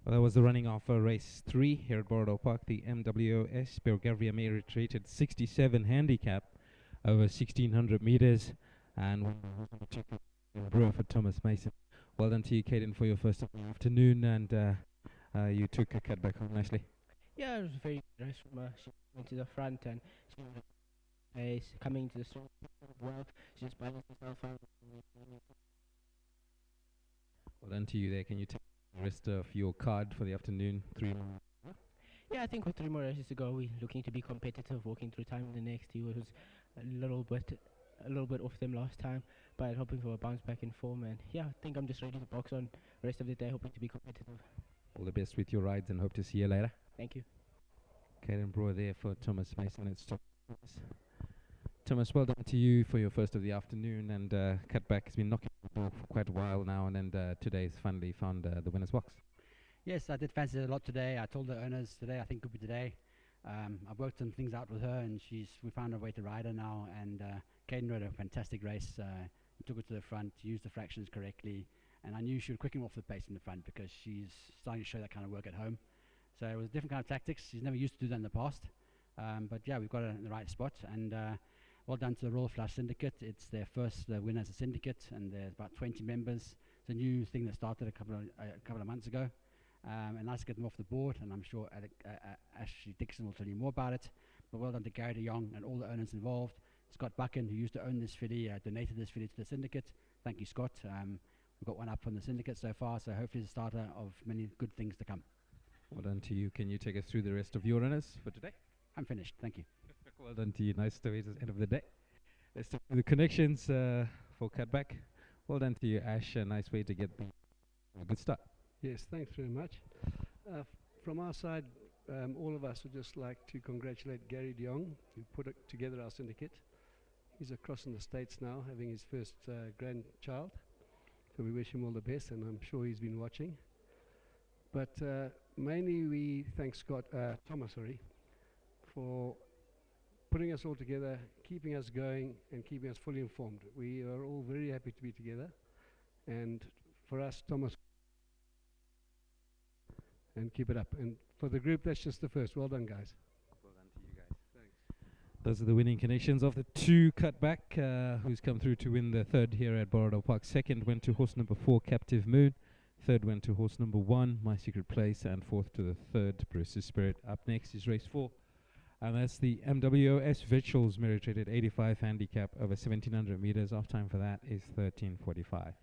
[SPEAKER 2] Well, that was the running of race 3 here at Borrowdale Park. The MWS Belgravia Mare rated 67 handicap over 1600 meters, and Brewer for Thomas Mason. Well done to you, Caden, for your first of the afternoon, and you took a cut back home nicely.
[SPEAKER 6] Yeah, it was very good race from her. She went to the front and she was pace coming to the strong well. She just balanced herself out.
[SPEAKER 2] Well done to you there. Can you take the rest of your card for the afternoon? 3 more.
[SPEAKER 6] Yeah, I think with 3 more races to go, we're looking to be competitive, walking through time in the next. He was a little bit off them last time, but hoping for a bounce back in form. And yeah, I think I'm just ready to box on the rest of the day, hoping to be competitive.
[SPEAKER 2] All the best with your rides, and hope to see you later.
[SPEAKER 6] Thank you.
[SPEAKER 2] Caden Brewer there for Thomas Mason. It's Thomas, well done to you for your first of the afternoon, and Cutback has been knocking the ball for quite a while now, and then today's finally found the winner's box.
[SPEAKER 7] Yes, I did fancy it a lot today. I told the owners today, I think could be today. I've worked some things out with her, and we found a way to ride her now, and Caden rode a fantastic race. He took her to the front, used the fractions correctly, and I knew she would quicken off the pace in the front because she's starting to show that kind of work at home. So it was a different kind of tactics. She's never used to do that in the past. But yeah, we've got her in the right spot, and well done to the Royal Flush Syndicate. It's their first win as a syndicate, and there's about 20 members. It's a new thing that started a couple of months ago. And nice to get them off the board, and I'm sure Ashley Dixon will tell you more about it. But well done to Gary de Jong and all the owners involved. Scott Buchan, who used to own this filly, donated this filly to the syndicate. Thank you, Scott. We've got one up from the syndicate so far, so hopefully it's the starter of many good things to come.
[SPEAKER 2] Well done to you. Can you take us through the rest of your runners for today?
[SPEAKER 7] I'm finished. Thank you.
[SPEAKER 2] Well done to you. Nice to wait at the end of the day. Let's do the connections for Cutback. Well done to you, Ash. A nice way to get a good start.
[SPEAKER 8] Yes, thanks very much. From our side, all of us would just like to congratulate Gary de Jong, who put together our syndicate. He's across in the States now, having his first grandchild. So we wish him all the best, and I'm sure he's been watching. But mainly we thank Thomas, for putting us all together, keeping us going, and keeping us fully informed. We are all very happy to be together. And for us, Thomas, and keep it up. And for the group, that's just the first. Well done, guys.
[SPEAKER 2] Well done to you guys. Thanks. Those are the winning connections of the 2 Cutback, who's come through to win the third here at Borrowdale Park. Second went to horse number 4, Captive Moon. Third went to horse number 1, My Secret Place. And fourth to the third, Bruce's Spirit. Up next is race 4. And that's the MWS Virtuals Merit Rated 85 handicap over 1700 meters. Off time for that is 13:45.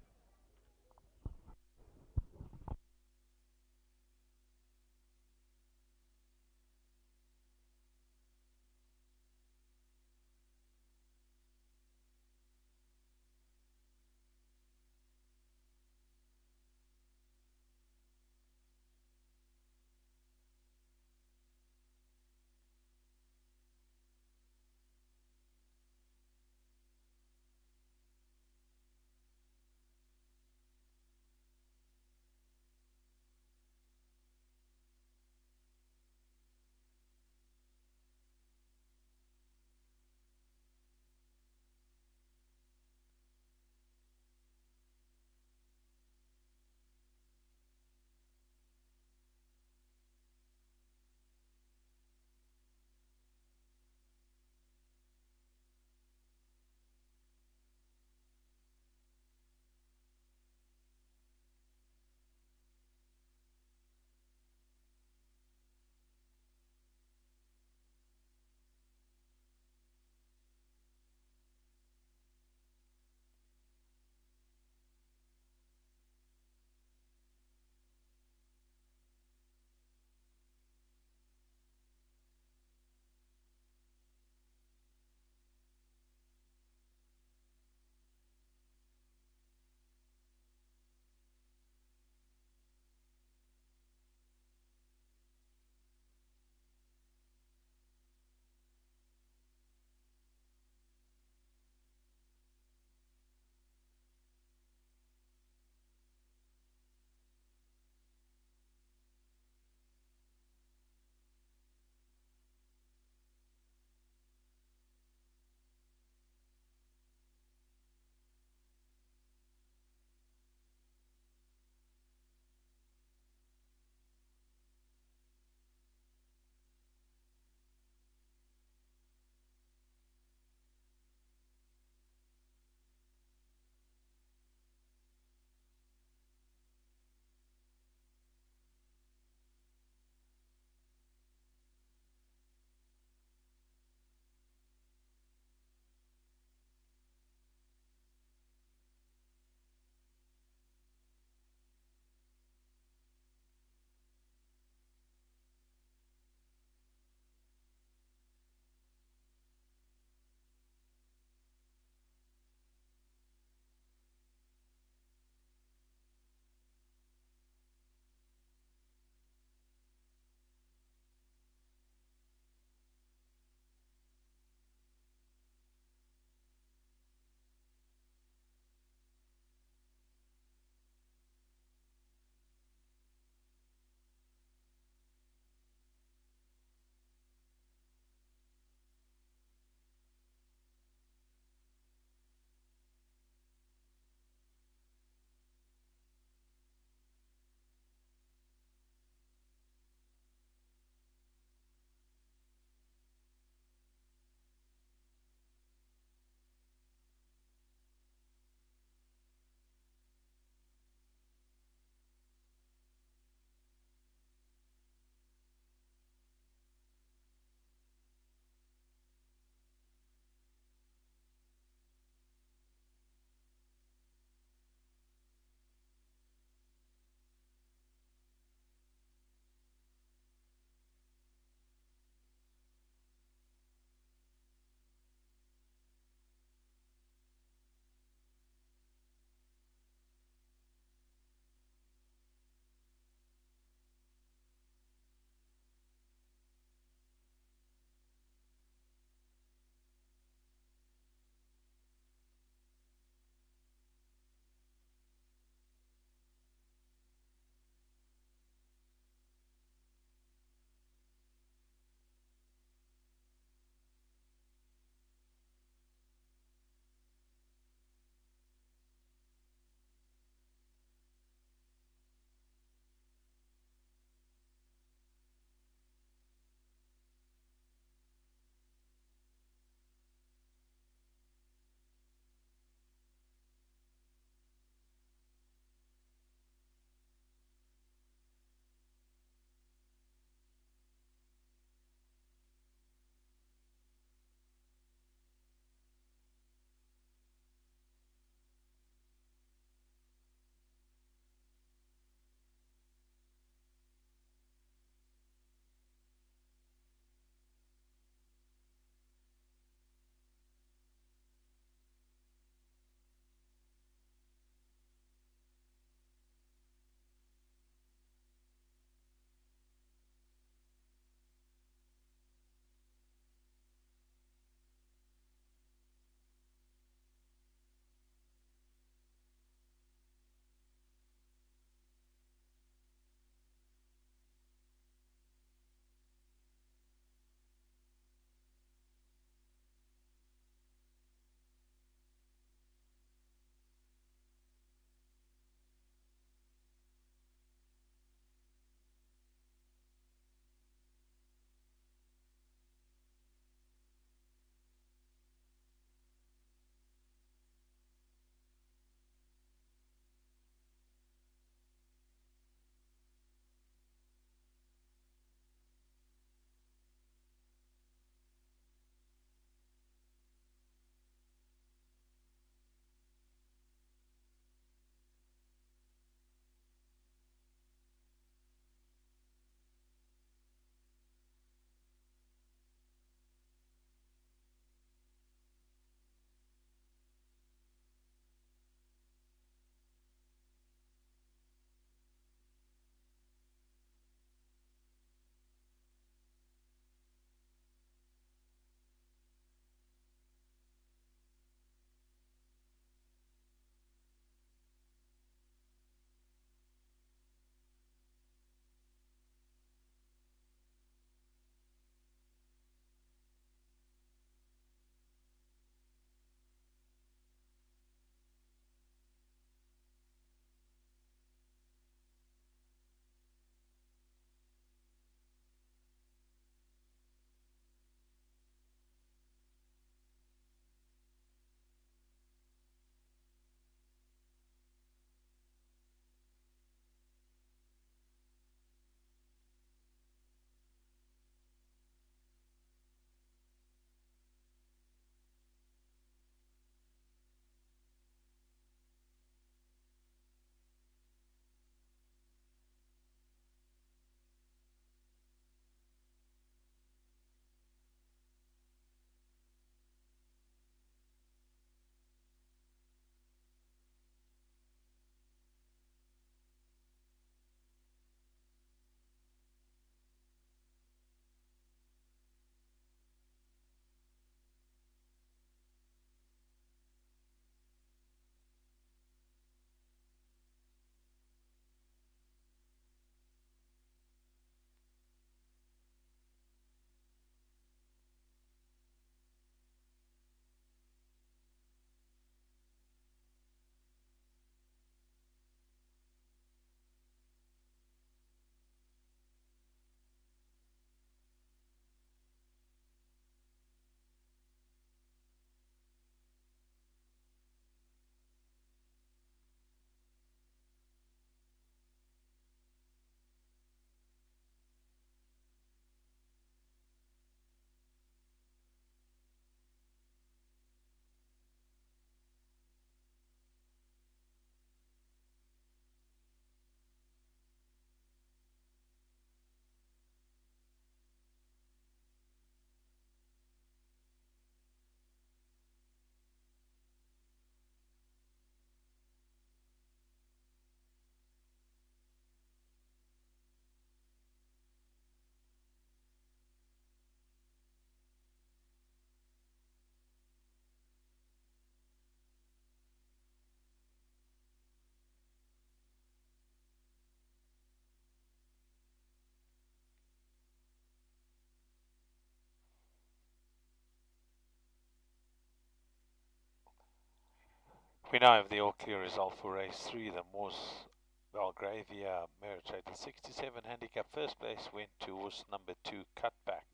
[SPEAKER 1] We now have the all-clear result for race 3. The Moors Belgravia Merit Rated 67 handicap. First place went to horse number 2, Cutback.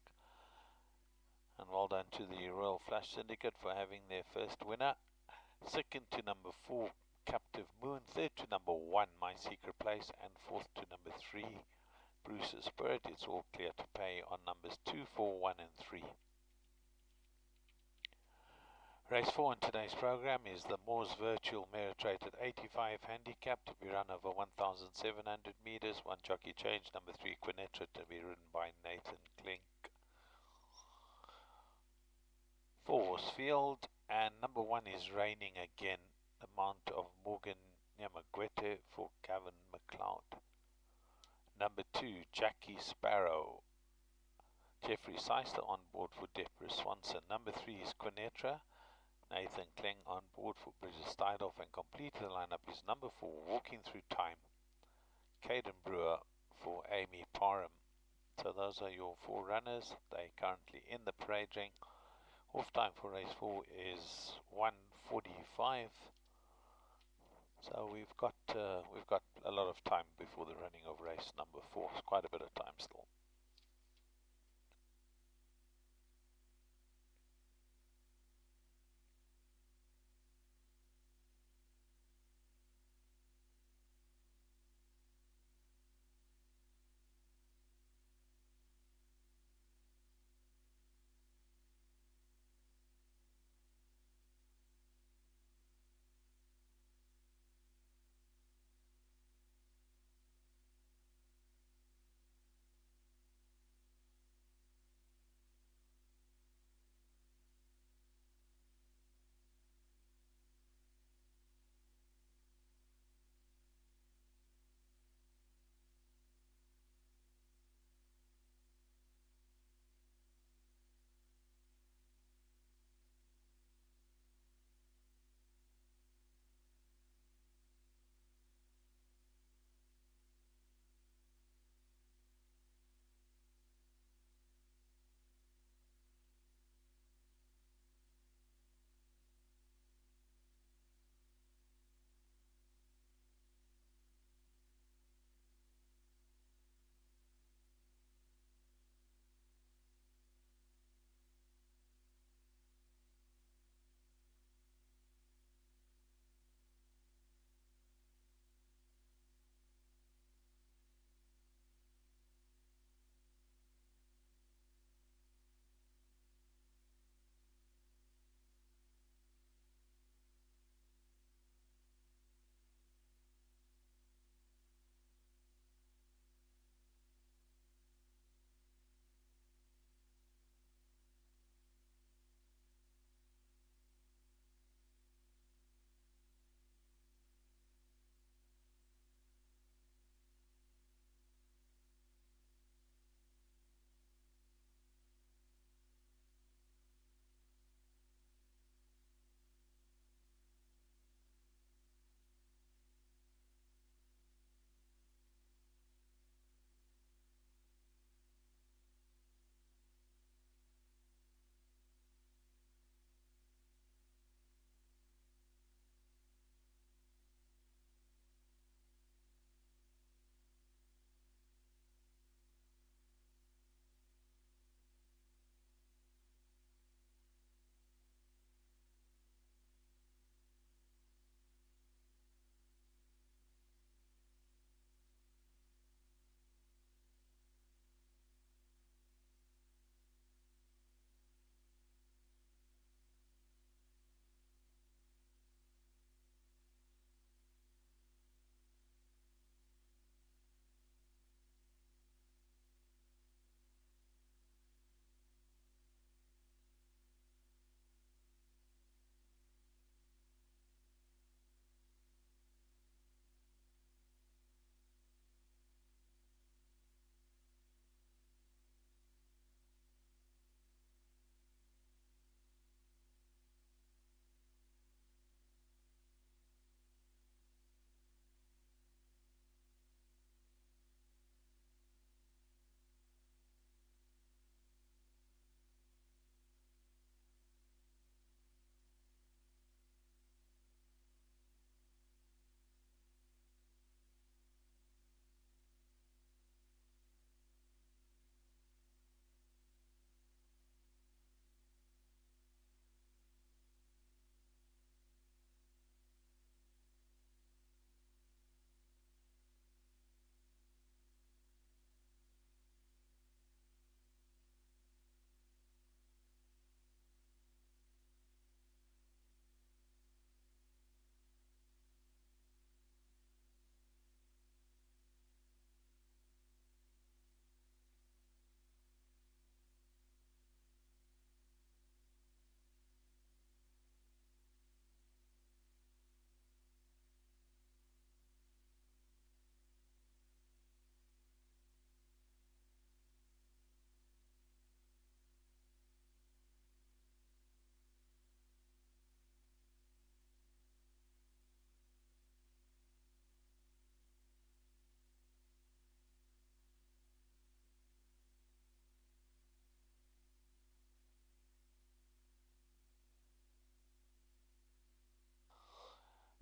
[SPEAKER 1] And well done to the Royal Flush Syndicate for having their first winner. Second to number 4, Captive Moon. Third to number 1, My Secret Place. And fourth to number 3, Bruce's Spirit. It's all clear to pay on numbers 2, 4, 1 and 3. Race 4 in today's program is the Moors Virtual Merit Rated 85 handicap to be run over 1,700 meters. One jockey change, number 3 Quinetta to be ridden by Nathan Klink. 4 horse field, and number 1 is Raining Again, the mount of Morgan Nyamagwete for Gavin McLeod. Number 2 Jackie Sparrow, Jeffrey Seister on board for Deborah Swanson. Number 3 is Quinetta, Nathan Kling on board for Bridget Steidoff, and complete the lineup is number 4, Walking Through Time, Caden Brewer for Amy Parham. So those are your 4 runners. They're currently in the parade ring. Off time for race 4 is 1:45. So we've got a lot of time before the running of race number 4. It's quite a bit of time still.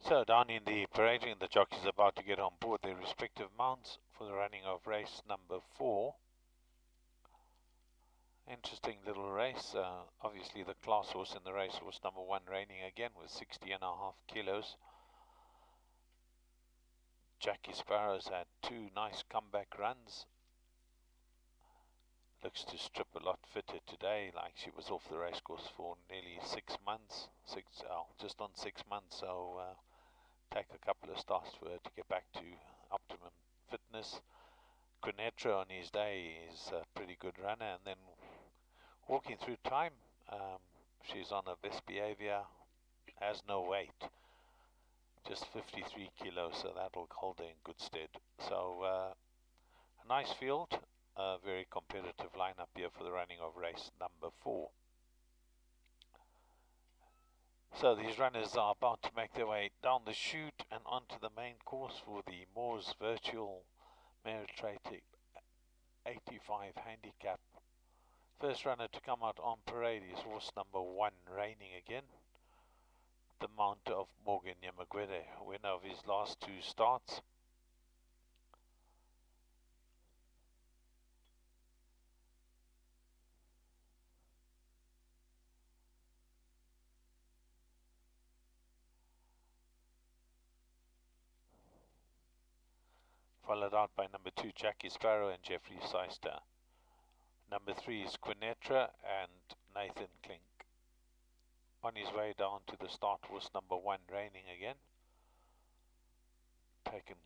[SPEAKER 1] So down in the parading, the jockeys are about to get on board their respective mounts for the running of race number 4. Interesting little race. Obviously the class horse in the race was number 1, reigning again with 60.5 kilos. Jackie Sparrow's had 2 nice comeback runs. Looks to strip a lot fitter today, like she was off the racecourse for nearly 6 months, just on 6 months, so take a couple of starts for her to get back to optimum fitness. Qunetra on his day is a pretty good runner, and then walking through time, she's on a best behavior, has no weight, just 53 kilos, so that'll hold her in good stead. So a nice field. A very competitive lineup here for the running of race number 4. So these runners are about to make their way down the chute and onto the main course for the Moors Virtual Meritocratic 85 handicap. First runner to come out on parade is horse number 1, reigning again, the mount of Morgan Nyamagwede, winner of his last 2 starts. Followed out by number 2, Jackie Sparrow and Jeffrey Seister. Number 3 is Qunetra and Nathan Klink. On his way down to the start was number 1, reigning again. Taken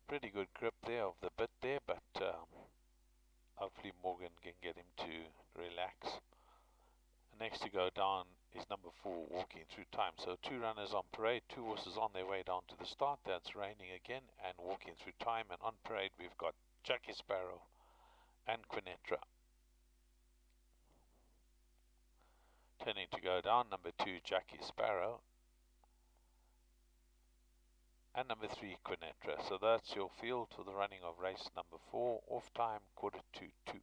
[SPEAKER 1] pretty good grip there of the bit there, but hopefully Morgan can get him to relax. Next to go down is number 4, Walking Through Time. So 2 runners on parade, 2 horses on their way down to the start. That's Raining Again and Walking Through Time. And on parade we've got Jackie Sparrow and Qunetra. Turning to go down, number 2, Jackie Sparrow. And number 3, Qunetra. So that's your field for the running of race number 4. Off time, 1:45.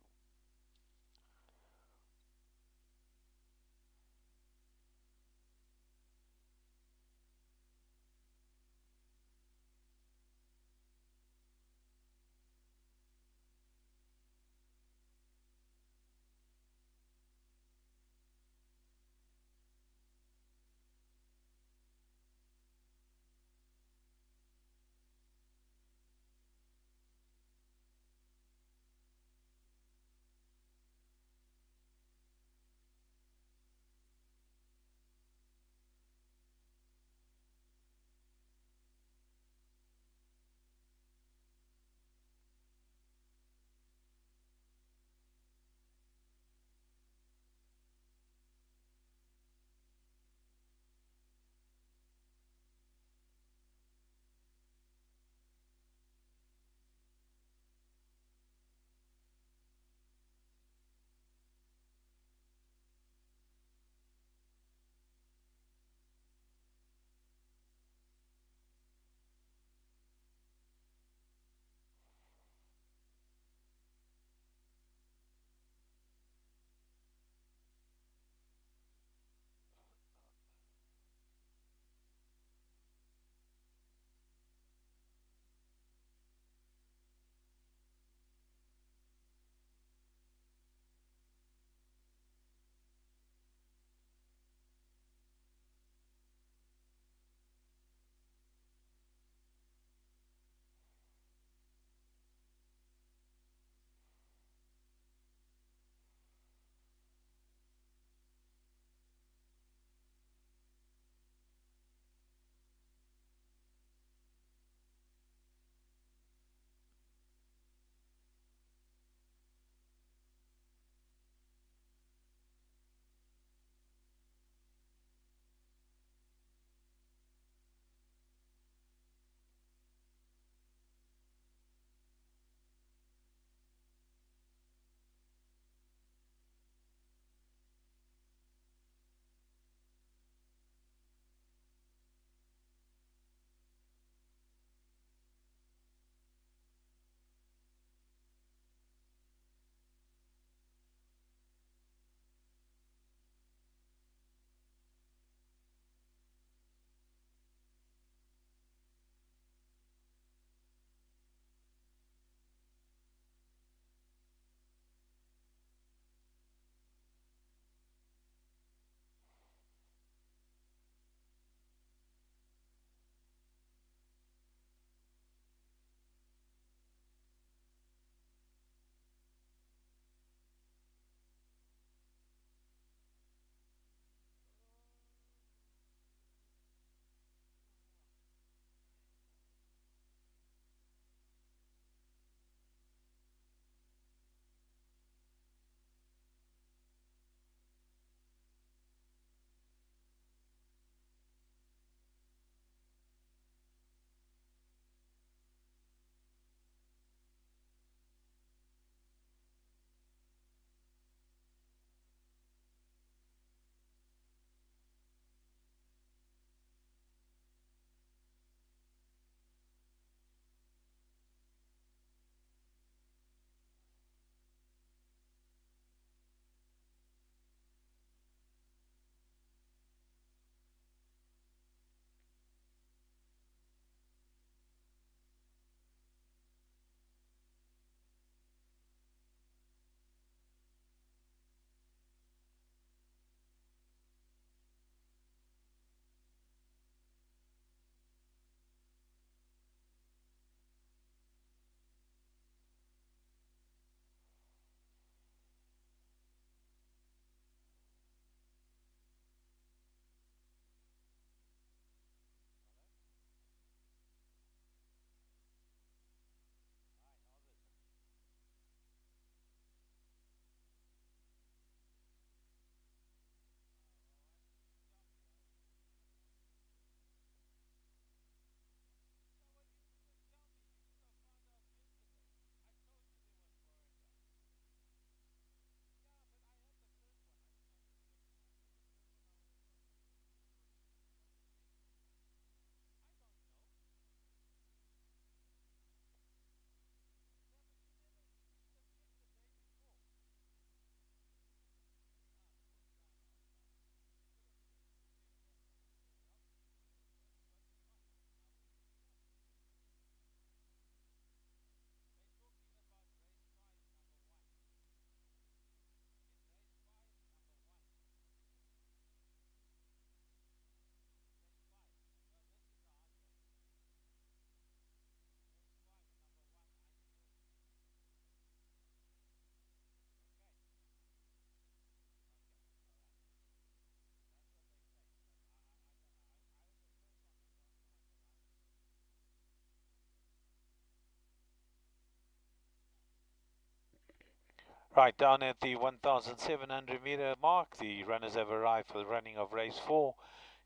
[SPEAKER 1] Right, down at the 1,700 meter mark, the runners have arrived for the running of race 4.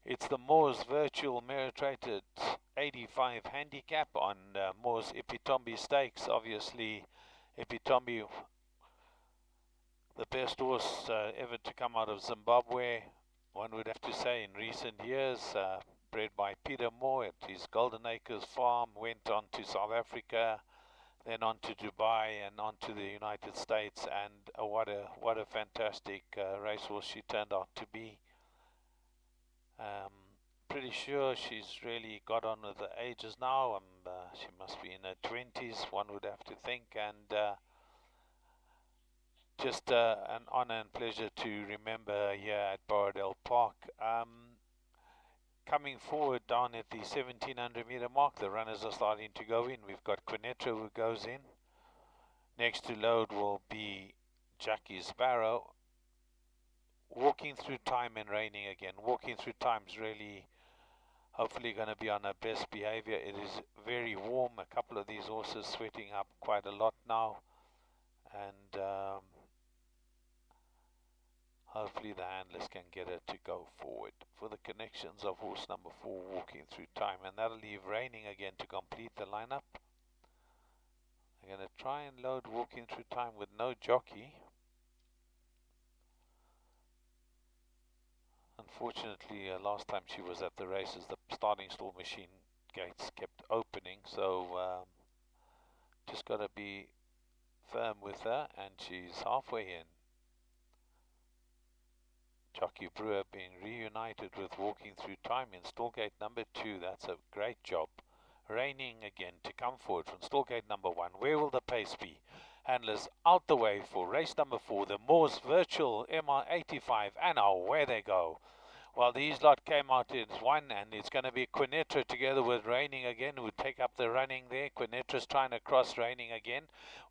[SPEAKER 1] It's the Moores Virtual Merit Rated 85 handicap on Moores Epitombi Stakes. Obviously, Epitombi, the best horse ever to come out of Zimbabwe, one would have to say, in recent years. Bred by Peter Moore at his Golden Acres farm, went on to South Africa, then on to Dubai and on to the United States, and what a fantastic racehorse she turned out to be. Pretty sure she's really got on with the ages now. She must be in her 20s, one would have to think, and just an honor and pleasure to remember her here at Borrowdale Park. Coming forward down at the 1,700 meter mark, the runners are starting to go in. We've got Quinetro who goes in. Next to load will be Jackie Sparrow. Walking Through Time and Raining Again. Walking Through Time's really hopefully going to be on her best behavior. It is very warm. A couple of these horses sweating up quite a lot now, and hopefully the handlers can get her to go forward for the connections of horse number 4, Walking Through Time, and that'll leave Raining Again to complete the lineup. I'm going to try and load Walking Through Time with no jockey. Unfortunately, last time she was at the races, the starting stall machine gates kept opening, so just got to be firm with her, and she's halfway in. Jockey Brewer being reunited with Walking Through Time in stallgate number 2. That's a great job. Raining Again to come forward from stallgate number 1. Where will the pace be? Handlers out the way for race number 4, the Moores Virtual MR85, and away they go. Well, these lot came out in 1, and it's going to be Quinetro together with Raining Again who take up the running there. Quinetro's trying to cross Raining Again.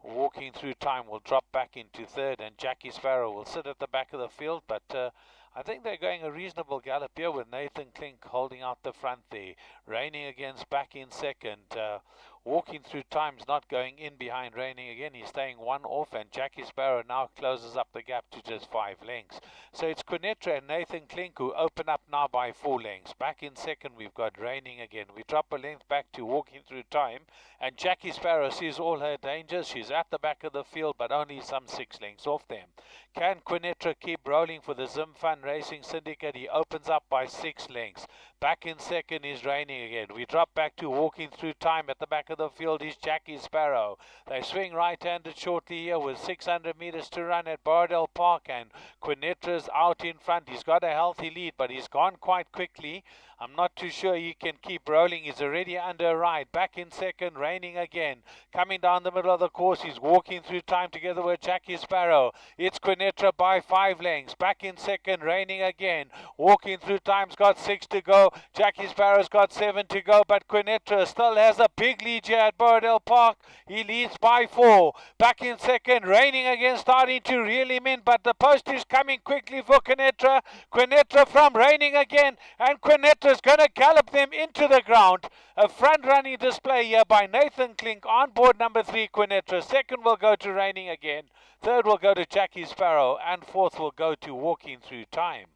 [SPEAKER 1] Walking Through Time will drop back into 3rd, and Jackie Sparrow will sit at the back of the field, but I think they're going a reasonable gallop here with Nathan Klink holding out the front there. Raining Again's back in 2nd. Walking Through Time's not going in behind Raining Again. He's staying 1 off, and Jackie Sparrow now closes up the gap to just 5 lengths. So it's Quinetro and Nathan Klink who open up now by 4 lengths. Back in 2nd, we've got Raining Again. We drop a length back to Walking Through Time, and Jackie Sparrow sees all her dangers. She's at the back of the field, but only some 6 lengths off them. Can Quinetro keep rolling for the Zim Fun Racing Syndicate? He opens up by 6 lengths. Back in 2nd is Raining Again. We drop back to Walking Through Time. At the back of the field is Jackie Sparrow. They swing right-handed shortly here with 600 meters to run at Borrowdale Park, and Quinetro's out in front. He's got a healthy lead, but he's gone quite quickly. I'm not too sure he can keep rolling. He's already under a ride. Back in 2nd, Raining Again. Coming down the middle of the course, he's Walking Through Time together with Jackie Sparrow. It's Quinetro by 5 lengths. Back in 2nd, Raining Again. Walking Through Time's got 6 to go. Jackie Sparrow's got 7 to go, but Quinetro still has a big lead here at Borrowdale Park. He leads by 4. Back in 2nd, Raining Again starting to reel him in, but the post is coming quickly for Quinetro. Quinetro from Raining Again, and Quinetro is going to gallop them into the ground. A front-running display here by Nathan Klink on board number 3, Quinetro. 2nd will go to Raining Again. 3rd will go to Jackie Sparrow, and 4th will go to Walking Through Time.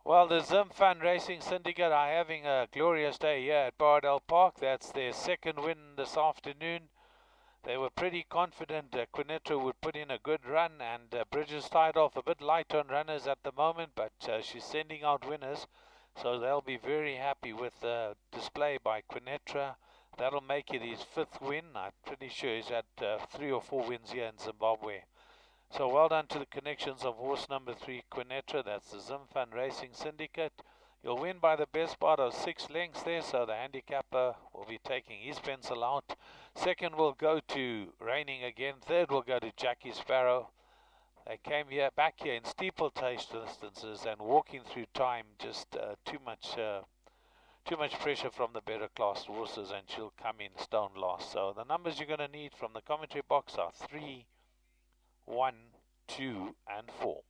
[SPEAKER 1] Well, the Zim Fun Racing Syndicate are having a glorious day here at Borrowdale Park. That's their 2nd win this afternoon. They were pretty confident Quinetro would put in a good run, and Bridges tied off a bit light on runners at the moment, but she's sending out winners, so they'll be very happy with the display by Quinetro. That'll make it his 5th win. I'm pretty sure he's had 3 or 4 wins here in Zimbabwe. So well done to the connections of horse number 3, Quinetro. That's the Zim Fun Racing Syndicate. You'll win by the best part of 6 lengths there, so the handicapper will be taking his pencil out. 2nd will go to Raining Again. 3rd will go to Jackie Sparrow. They came here back here in steeplechase distances, and Walking Through Time just too much pressure from the better class horses, and she'll come in stone last. So the numbers you're going to need from the commentary box are 3, 1, 2, and 4.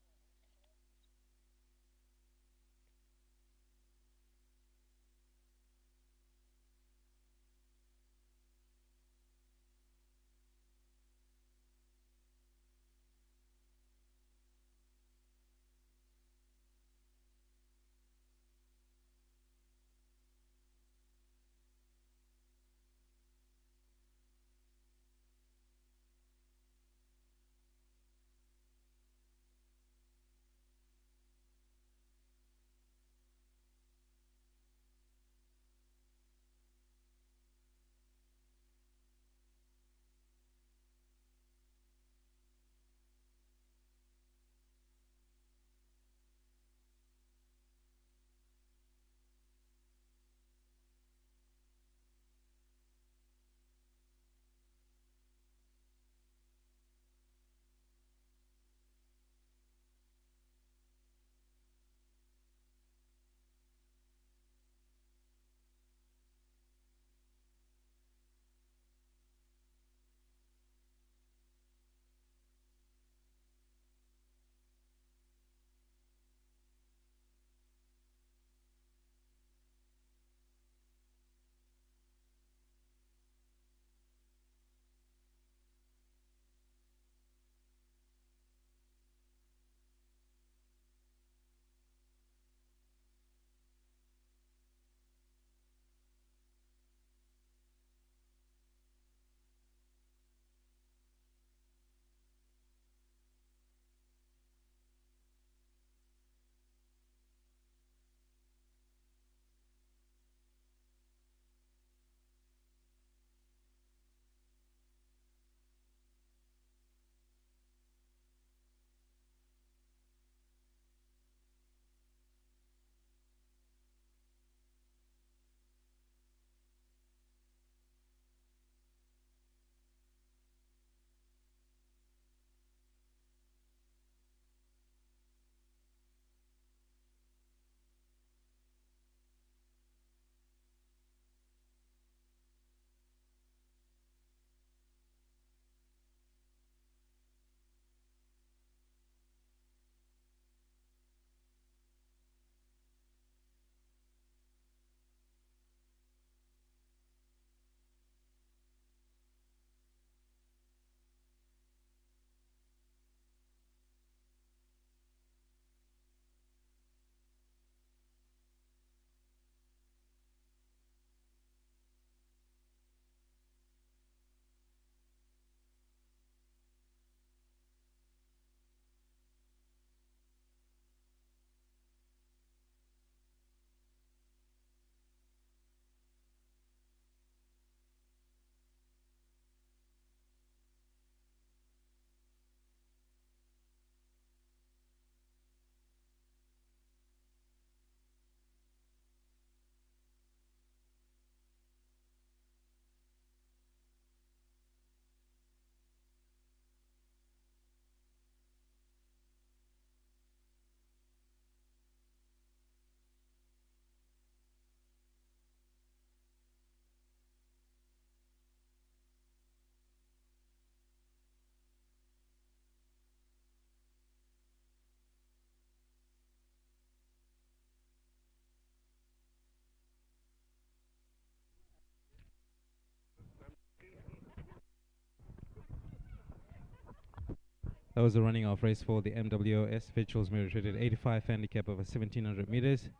[SPEAKER 2] That was the running off race for the MWOS Virtuals Merit Rated 85 handicap over 1700 meters,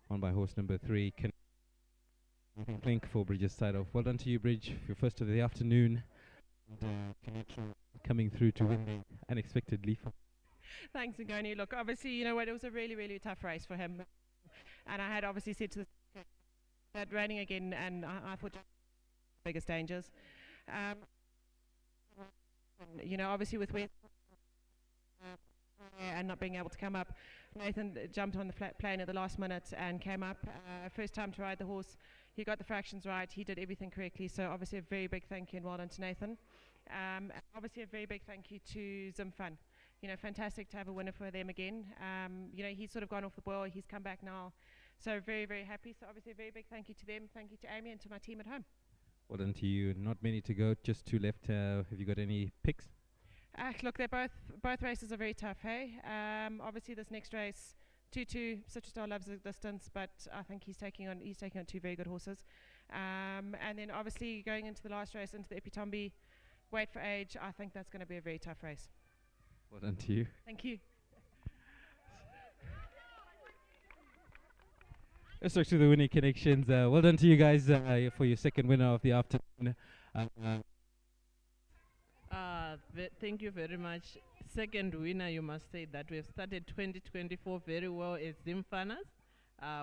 [SPEAKER 2] won by horse number 3, Clink for Bridge's side off. Well done to you, Bridge, your first of the afternoon. And, coming through to win the unexpectedly.
[SPEAKER 9] Thanks, Ngoni. Look, obviously, you know what, it was a really, really tough race for him. And I had obviously said to the that raining again, and I thought biggest dangers. You know, obviously with where and not being able to come up, Nathan jumped on the flat plane at the last minute and came up. First time to ride the horse. He got the fractions right. He did everything correctly. So obviously a very big thank you and well done to Nathan. And obviously a very big thank you to Zimfun. You know, fantastic to have a winner for them again. You know, he's sort of gone off the boil. He's come back now. So very, very happy. So obviously a very big thank you to them. Thank you to Amy and to my team at home.
[SPEAKER 2] Well done to you. Not many to go, just 2 left. Have you got any picks?
[SPEAKER 9] Look, they're both races are very tough, hey? Obviously this next race, 2-2, Citrustar loves the distance, but I think he's taking on 2 very good horses. And then obviously going into the last race, into the Epitombi, Wait for Age, I think that's going to be a very tough race.
[SPEAKER 2] Well done to you.
[SPEAKER 9] Thank you.
[SPEAKER 2] Let's talk to the winning connections. Well done to you guys for your second winner of the afternoon.
[SPEAKER 10] Thank you very much. Second winner, you must say that we've started 2024 very well as Zimfanas.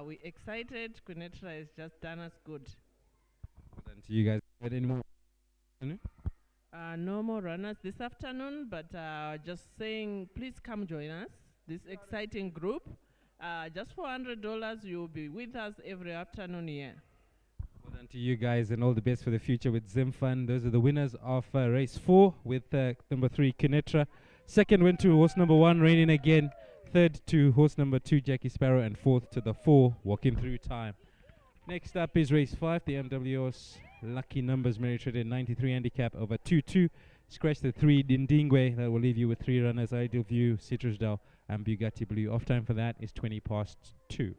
[SPEAKER 10] We're excited. Kunetra has just done us good.
[SPEAKER 2] Well done to you guys. Any more?
[SPEAKER 10] No more runners this afternoon, but just saying, please come join us. This exciting group. Just for $100, you'll be with us every afternoon here.
[SPEAKER 2] Well done to you guys, and all the best for the future with Zimfun. Those are the winners of race 4 with number 3, Kinetra. Second went to horse number 1, Raining Again. Third to horse number 2, Jackie Sparrow. And fourth to the 4, Walking Through Time. Next up is race 5, the MWO's Lucky Numbers Merit Rated 93 handicap over 2-2. Scratch the 3, Dindingwe. That will leave you with 3 runners, Ideal View, Citrusdale, and Bugatti Blue. Off time for that is 2:20.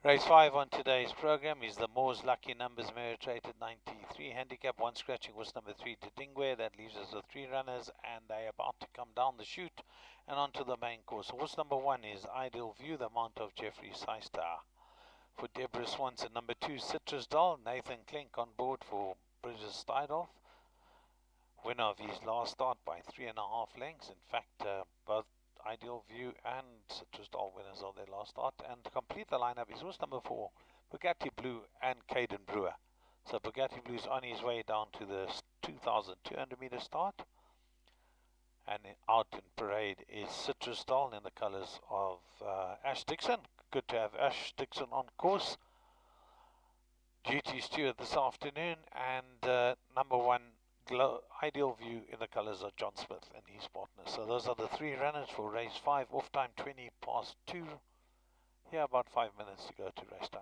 [SPEAKER 1] Race 5 on today's program is the Moore's Lucky Numbers Merit Rated 93 handicap. One scratching was number 3 Didingwe. That leaves us with 3 runners, and they're about to come down the chute and onto the main course. Horse number 1 is Ideal View, the mount of Jeffrey Seister. For Deborah Swanson, number 2 Citrus Doll. Nathan Klink on board for Bridges Steidoff. Winner of his last start by 3.5 lengths. In fact, both Ideal View and Citrus Doll winners of their last start. And to complete the lineup is horse number 4, Bugatti Blue and Caden Brewer. So Bugatti Blue is on his way down to the 2,200 meter start. And out in parade is Citrus Doll in the colours of Ash Dixon. Good to have Ash Dixon on course. Duty Stewart this afternoon, and number 1 Ideal View in the colours of John Smith and his partner. So those are the 3 runners for race 5. Off time 20 past 2. Here about 5 minutes to go to race time.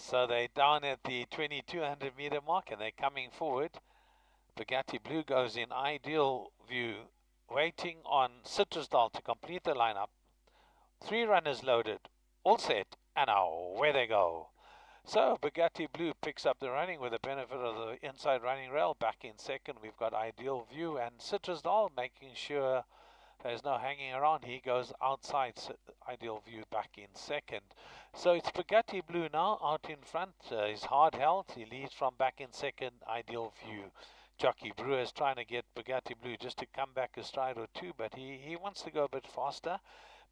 [SPEAKER 1] So they're down at the 2200 meter mark and they're coming forward. Bugatti Blue goes in ideal view, waiting on Citrusdal to complete the lineup. 3 runners loaded, all set, and away they go. So Bugatti Blue picks up the running with the benefit of the inside running rail. Back in second, we've got Ideal View and Citrusdal making sure there's no hanging around. He goes outside. Ideal View back in second. So it's Bugatti Blue now out in front. He's hard held. He leads from back in second. Ideal View. Jockey Brewer is trying to get Bugatti Blue just to come back a stride or two, but he wants to go a bit faster.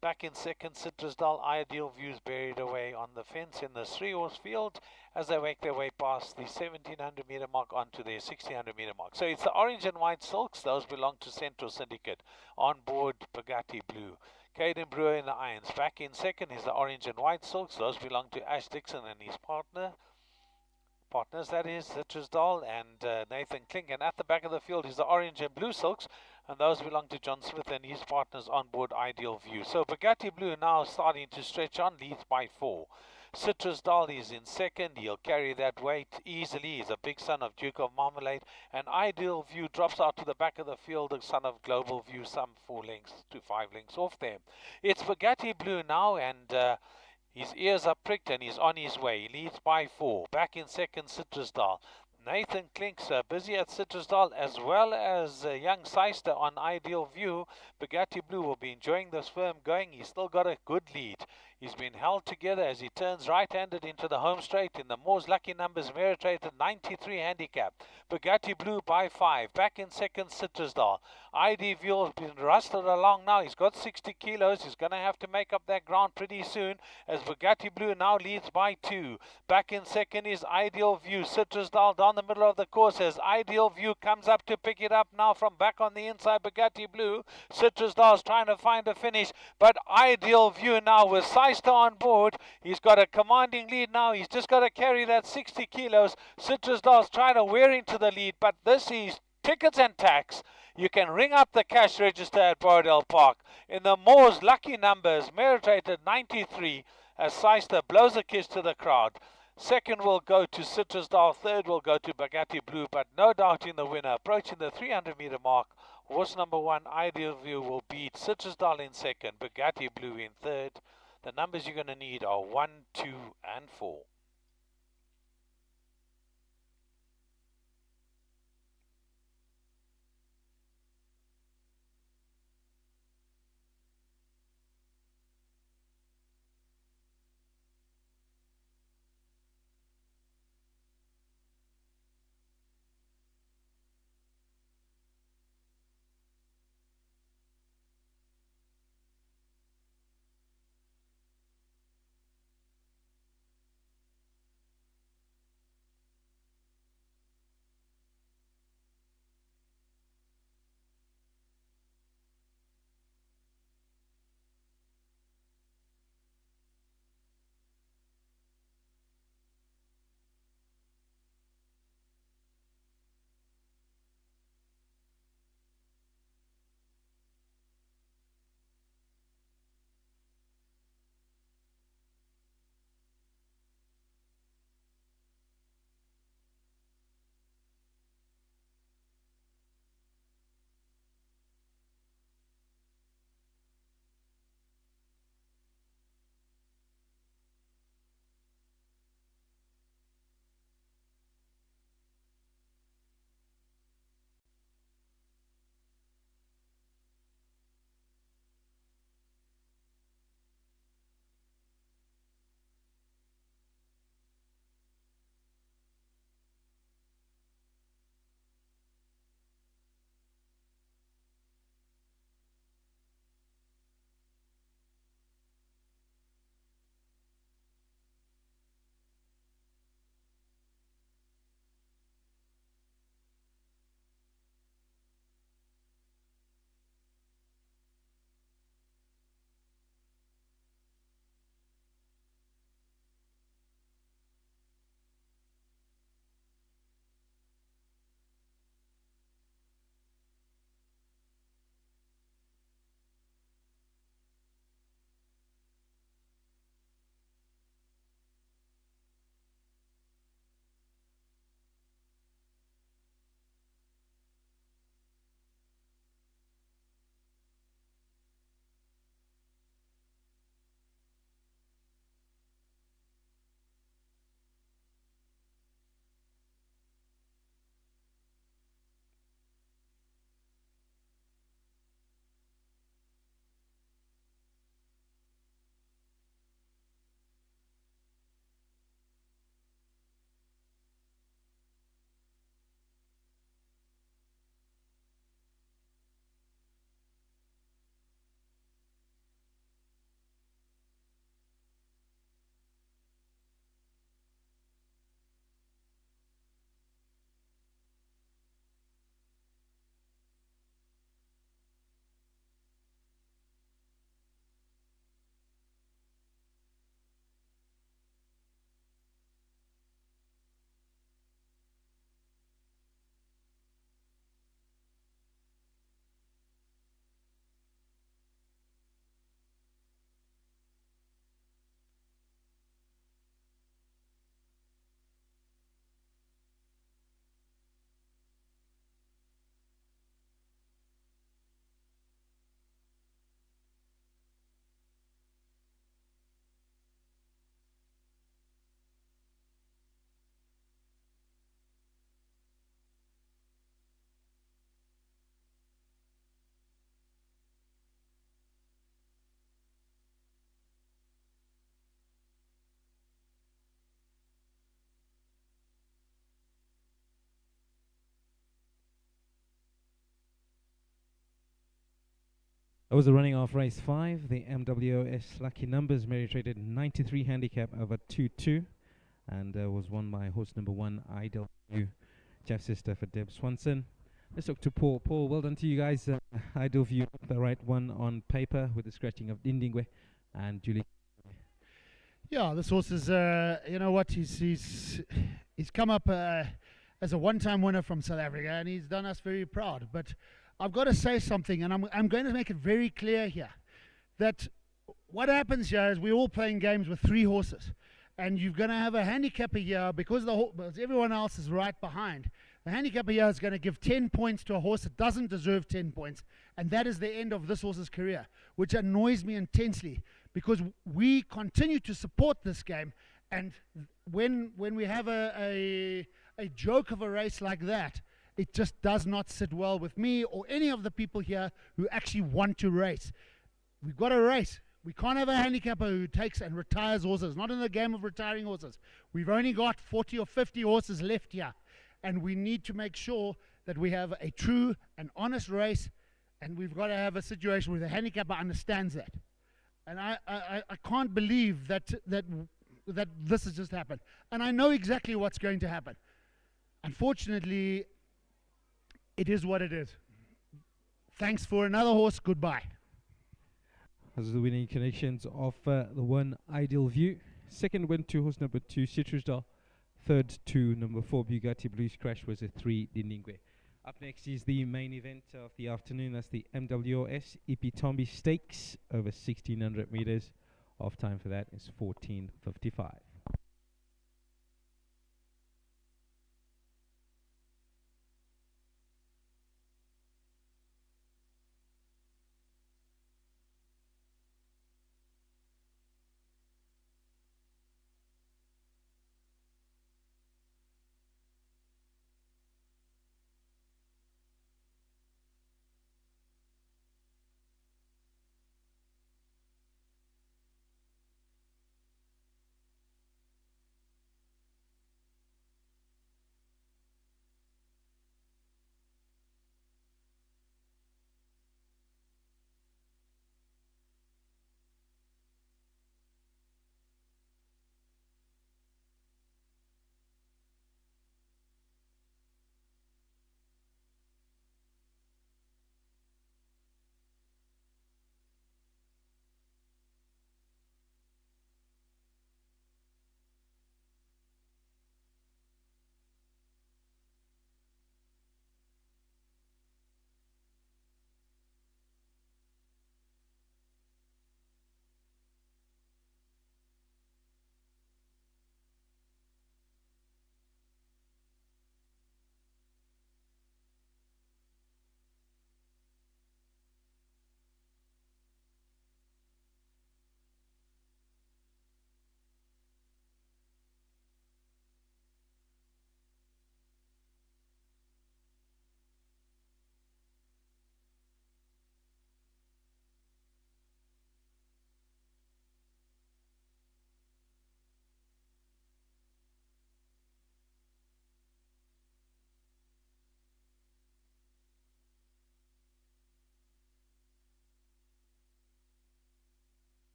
[SPEAKER 1] Back in second, Citrusdal. Ideal Views buried away on the fence in the 3-horse field as they make their way past the 1700 meter mark onto their 1600 meter mark. So it's the orange and white silks. Those belong to Central Syndicate. On board Bugatti Blue. Caden Brewer in the irons. Back in second is the orange and white silks. Those belong to Ash Dixon and his partners, that is, Citrusdal and Nathan Klink. And at the back of the field is the orange and blue silks, and those belong to John Smith and his partners on board Ideal View. So Bugatti Blue now starting to stretch on, leads by 4. Citrusdal is in second. He'll carry that weight easily. He's a big son of Duke of Marmalade. And Ideal View drops out to the back of the field, the son of Global View, some 4 lengths to 5 lengths off them. It's Bugatti Blue now, and his ears are pricked and he's on his way. He leads by 4. Back in second, Citrusdal. Nathan Klink's busy at Citrusdal as well as young Seister on Ideal View. Bugatti Blue will be enjoying this firm going. He's still got a good lead. He's been held together as he turns right-handed into the home straight in the Moore's Lucky Numbers merit rated 93 handicap. Bugatti Blue by 5. Back in second, Citrusdal. ID View has been rusted along now. He's got 60 kilos. He's going to have to make up that ground pretty soon as Bugatti Blue now leads by 2. Back in second is Ideal View. Citrusdal down the middle of the course as Ideal View comes up to pick it up now from back on the inside. Bugatti Blue. Citrusdal's trying to find a finish, but Ideal View now with Seister on board. He's got a commanding lead now. He's just got to carry that 60 kilos. Citrusdal's trying to wear into the lead, but this is tickets and tax. You can ring up the cash register at Borrowdale Park. In the Moore's Lucky Numbers, merit rated 93, as Seister blows a kiss to the crowd. Second will go to Citrusdal, third will go to Bugatti Blue, but no doubt in the winner. Approaching the 300 meter mark, horse number 1, Ideal View, will beat Citrusdal in second, Bugatti Blue in third. The numbers you're going to need are 1, 2, and 4.
[SPEAKER 2] That was the running off race 5, the MWS Lucky Numbers merit rated 93 handicap over 2-2, and was won by horse number 1, Idle View, Jeff Sister for Deb Swanson. Let's talk to Paul. Paul, well done to you guys. Idle View, the right one on paper with the scratching of Dindingwe and Julie.
[SPEAKER 11] Yeah, this horse is, you know what, he's come up as a one-time winner from South Africa, and he's done us very proud. But I've got to say something, and I'm going to make it very clear here, that what happens here is we're all playing games with 3 horses, and you're going to have a handicapper here because everyone else is right behind. The handicapper here is going to give 10 points to a horse that doesn't deserve 10 points, and that is the end of this horse's career, which annoys me intensely, because we continue to support this game, and when we have a joke of a race like that, it just does not sit well with me or any of the people here who actually want to race. We've got to race. We can't have a handicapper who takes and retires horses. Not in the game of retiring horses. We've only got 40 or 50 horses left here, and we need to make sure that we have a true and honest race, and we've got to have a situation where the handicapper understands that. And I can't believe that this has just happened. And I know exactly what's going to happen. Unfortunately, it is what it is. Thanks for another horse. Goodbye.
[SPEAKER 2] Those are the winning connections of the 1, Ideal View. Second went to horse number 2, Citrusdal. Third to number 4, Bugatti Blues Crash, was a 3, Dindingwe. Up next is the main event of the afternoon. That's the MWS Ipitombi Stakes over 1600 meters. Off time for that is 14:55.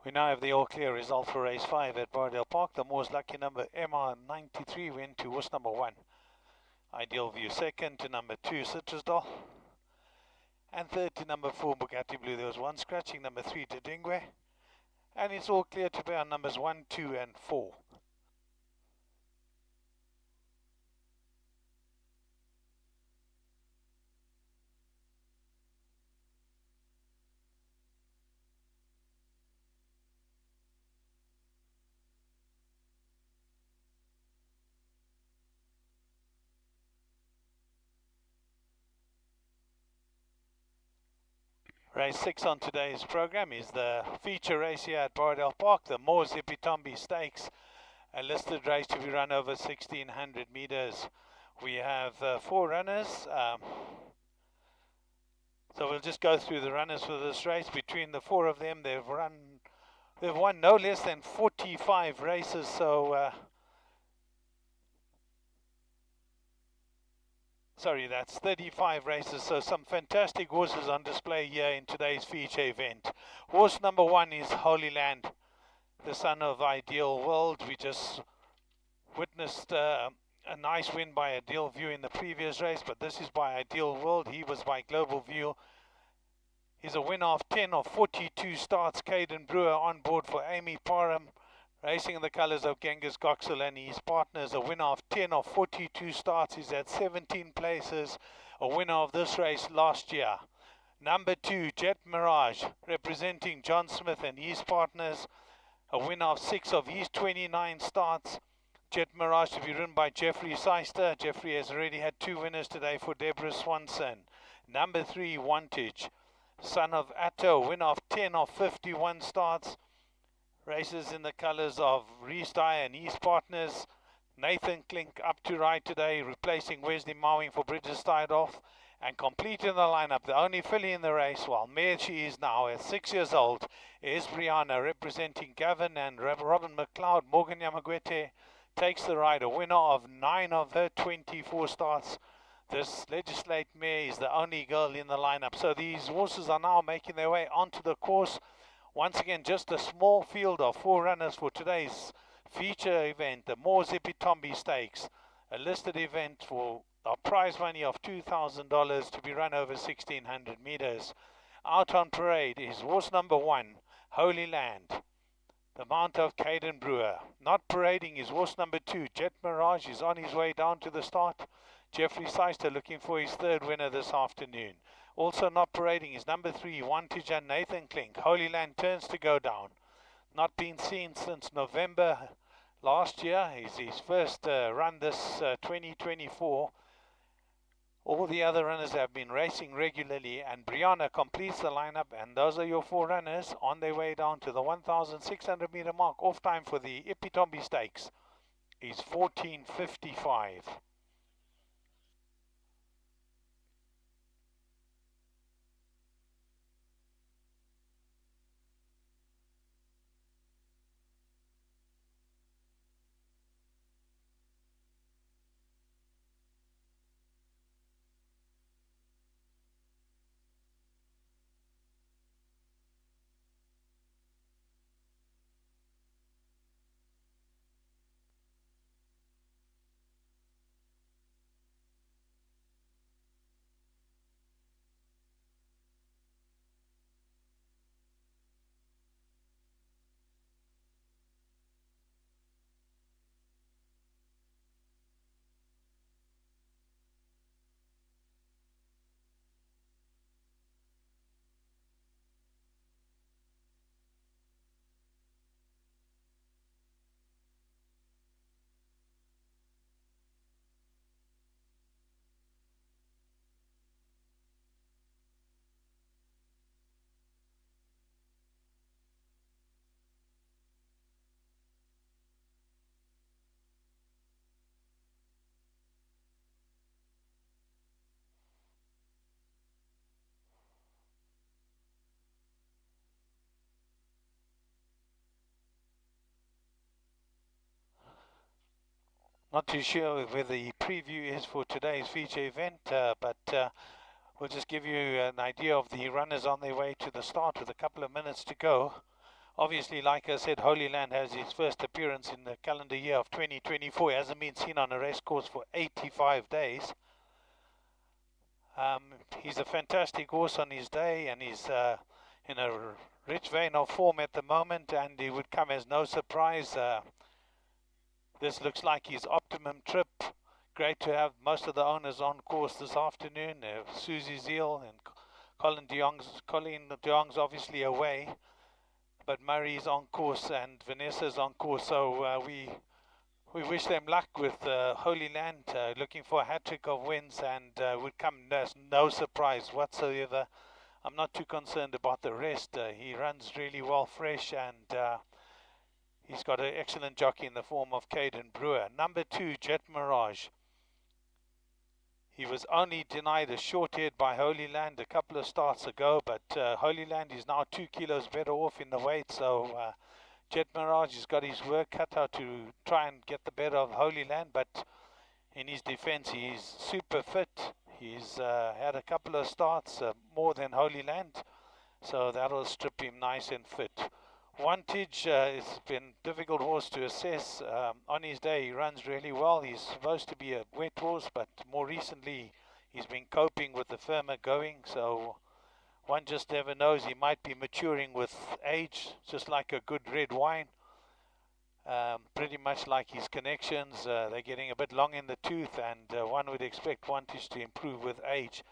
[SPEAKER 1] We now have the all clear result for race 5 at Borrowdale Park. The Moore's lucky number MR93 went to horse number 1. Ideal View second to number 2 Citrusdal. And third to number 4 Bugatti Blue. There was one scratching, number 3 Dingwe. And it's all clear to be on numbers 1, 2 and 4. Race 6 on today's program is the feature race here at Borrowdale Park, the Moore's Ipitombi Stakes, a listed race to be run over 1600 meters. We have 4 runners, so we'll just go through the runners for this race. Between the 4 of them, they've won no less than 45 races, so sorry, that's 35 races, so some fantastic horses on display here in today's feature event. Horse number 1 is Holy Land, the son of Ideal World. We just witnessed a nice win by Ideal View in the previous race, but this is by Ideal World. He was by Global View. He's a winner of 10 of 42 starts. Caden Brewer on board for Amy Parham, racing in the colours of Genghis Goxel and his partners. A winner of 10 of 42 starts. He's at 17 places. A winner of this race last year. Number 2, Jet Mirage, representing John Smith and his partners. A winner of 6 of his 29 starts. Jet Mirage to be ridden by Jeffrey Seister. Jeffrey has already had 2 winners today for Deborah Swanson. Number 3, Wantage, son of Atto, winner of 10 of 51 starts. Races in the colours of Reese Dyer and his partners. Nathan Klink up to ride today, replacing Wesley Mowing for Bridges Stuydoff. And completing the lineup, the only filly in the race, while mare she is now at 6 years old, is Brianna, representing Gavin and Robin McLeod. Morgan Yamagwete takes the ride, a winner of 9 of her 24 starts. This Legislate mare is the only girl in the lineup. So these horses are now making their way onto the course. Once again, just a small field of 4 runners for today's feature event, the Moore's Ipitombi Stakes, a listed event for a prize money of $2,000 to be run over 1600 meters. Out on parade is horse number 1, Holy Land, the mount of Caden Brewer. Not parading is horse number 2, Jet Mirage, is on his way down to the start. Jeffrey Seister looking for his 3rd winner this afternoon. Also not parading is number 3, Wantage and Nathan Klink. Holy Land turns to go down. Not been seen since November last year. It's his first run this 2024. All the other runners have been racing regularly, and Brianna completes the lineup, and those are your 4 runners on their way down to the 1,600 meter mark. Off time for the Ipitombi Stakes is 14:55. Not too sure where the preview is for today's feature event, but we'll just give you an idea of the runners on their way to the start with a couple of minutes to go. Obviously, like I said, Holy Land has his first appearance in the calendar year of 2024. He hasn't been seen on a race course for 85 days. He's a fantastic horse on his day, and he's in a rich vein of form at the moment, and he would come as no surprise. This looks like his optimum trip. Great to have most of the owners on course this afternoon. Susie Zeal and Colin de Jong's obviously away, but Murray's on course and Vanessa's on course, so we wish them luck with Holy Land, looking for a hat-trick of wins, and would come as no surprise whatsoever. I'm not too concerned about the rest. He runs really well fresh, and he's got an excellent jockey in the form of Caden Brewer. Number 2, Jet Mirage. He was only denied a short head by Holy Land a couple of starts ago, but Holy Land is now 2 kilos better off in the weight, so Jet Mirage has got his work cut out to try and get the better of Holy Land, but in his defense, he's super fit. He's had a couple of starts, more than Holy Land, so that'll strip him nice and fit. Wantage has been a difficult horse to assess. On his day, he runs really well. He's supposed to be a wet horse, but more recently, he's been coping with the firmer going, so one just never knows. He might be maturing with age, just like a good red wine. Pretty much like his connections. They're getting a bit long in the tooth, and one would expect Wantage to improve with age.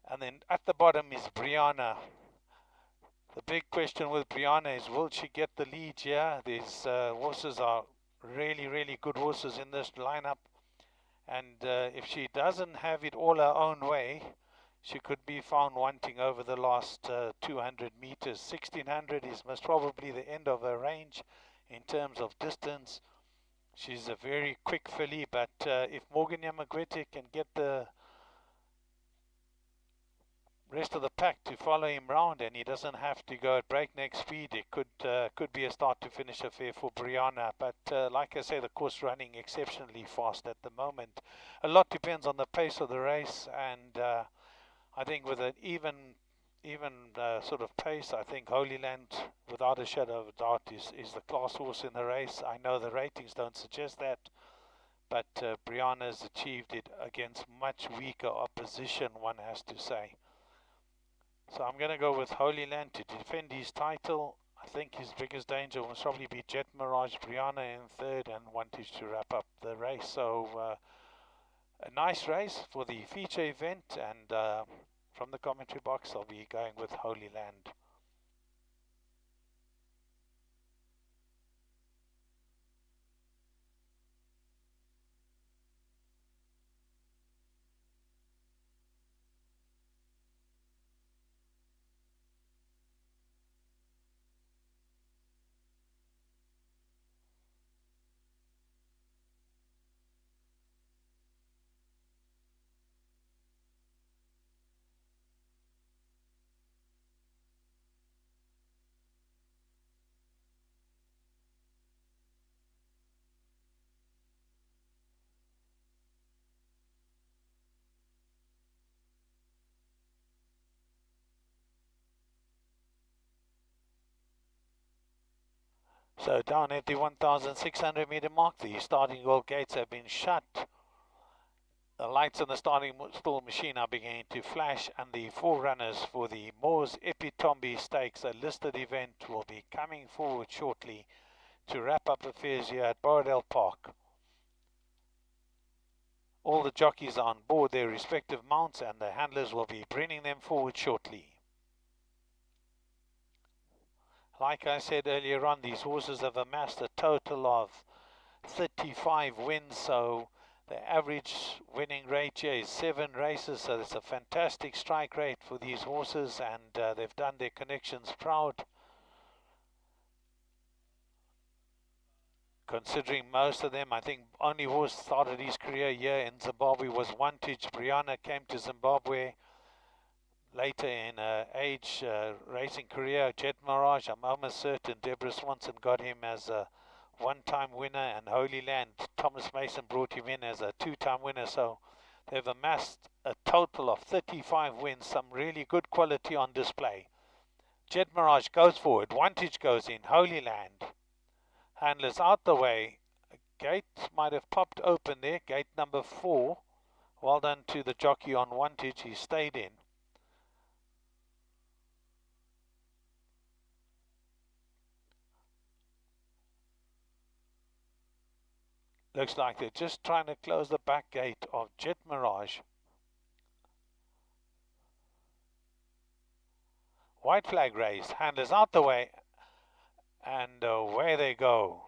[SPEAKER 1] And then at the bottom is Brianna. The big question with Brianna is, will she get the lead here? These horses are really, really good horses in this lineup. And if she doesn't have it all her own way, she could be found wanting over the last 200 meters. 1600 is most probably the end of her range in terms of distance. She's a very quick filly, but if Morgan Yamagwete can get the rest of the pack to follow him round, and he doesn't have to go at breakneck speed, it could be a start to finish affair for Brianna. But like I say, the course running exceptionally fast at the moment. A lot depends on the pace of the race, and I think with an even sort of pace, I think Holy Land, without a shadow of a doubt, is the class horse in the race. I know the ratings don't suggest that, but Brianna's achieved it against much weaker opposition, one has to say. So I'm going to go with Holy Land to defend his title. I think his biggest danger will probably be Jet Mirage, Brianna in third, and Wantage to wrap up the race. So a nice race for the feature event, and from the commentary box I'll be going with Holy Land. So down at the 1,600 meter mark, the starting goal gates have been shut. The lights on the starting stall machine are beginning to flash, and the forerunners for the Moors Epitombi Stakes, a listed event, will be coming forward shortly to wrap up affairs here at Borrowdale Park. All the jockeys are on board their respective mounts, and the handlers will be bringing them forward shortly. Like I said earlier on, these horses have amassed a total of 35 wins, so the average winning rate here is 7 races, so it's a fantastic strike rate for these horses, and they've done their connections proud. Considering most of them, I think only horse started his career here in Zimbabwe was Wantage. Brianna came to Zimbabwe later in age racing career. Jet Mirage, I'm almost certain Deborah Swanson got him as a one-time winner, and Holy Land, Thomas Mason brought him in as a 2-time winner, so they've amassed a total of 35 wins, some really good quality on display. Jet Mirage goes forward. Wantage goes in. Holy Land. Handlers out the way. Gate might have popped open there. Gate number 4. Well done to the jockey on Wantage. He stayed in. Looks like they're just trying to close the back gate of Jet Mirage. White flag raised. Handlers out the way. And away they go.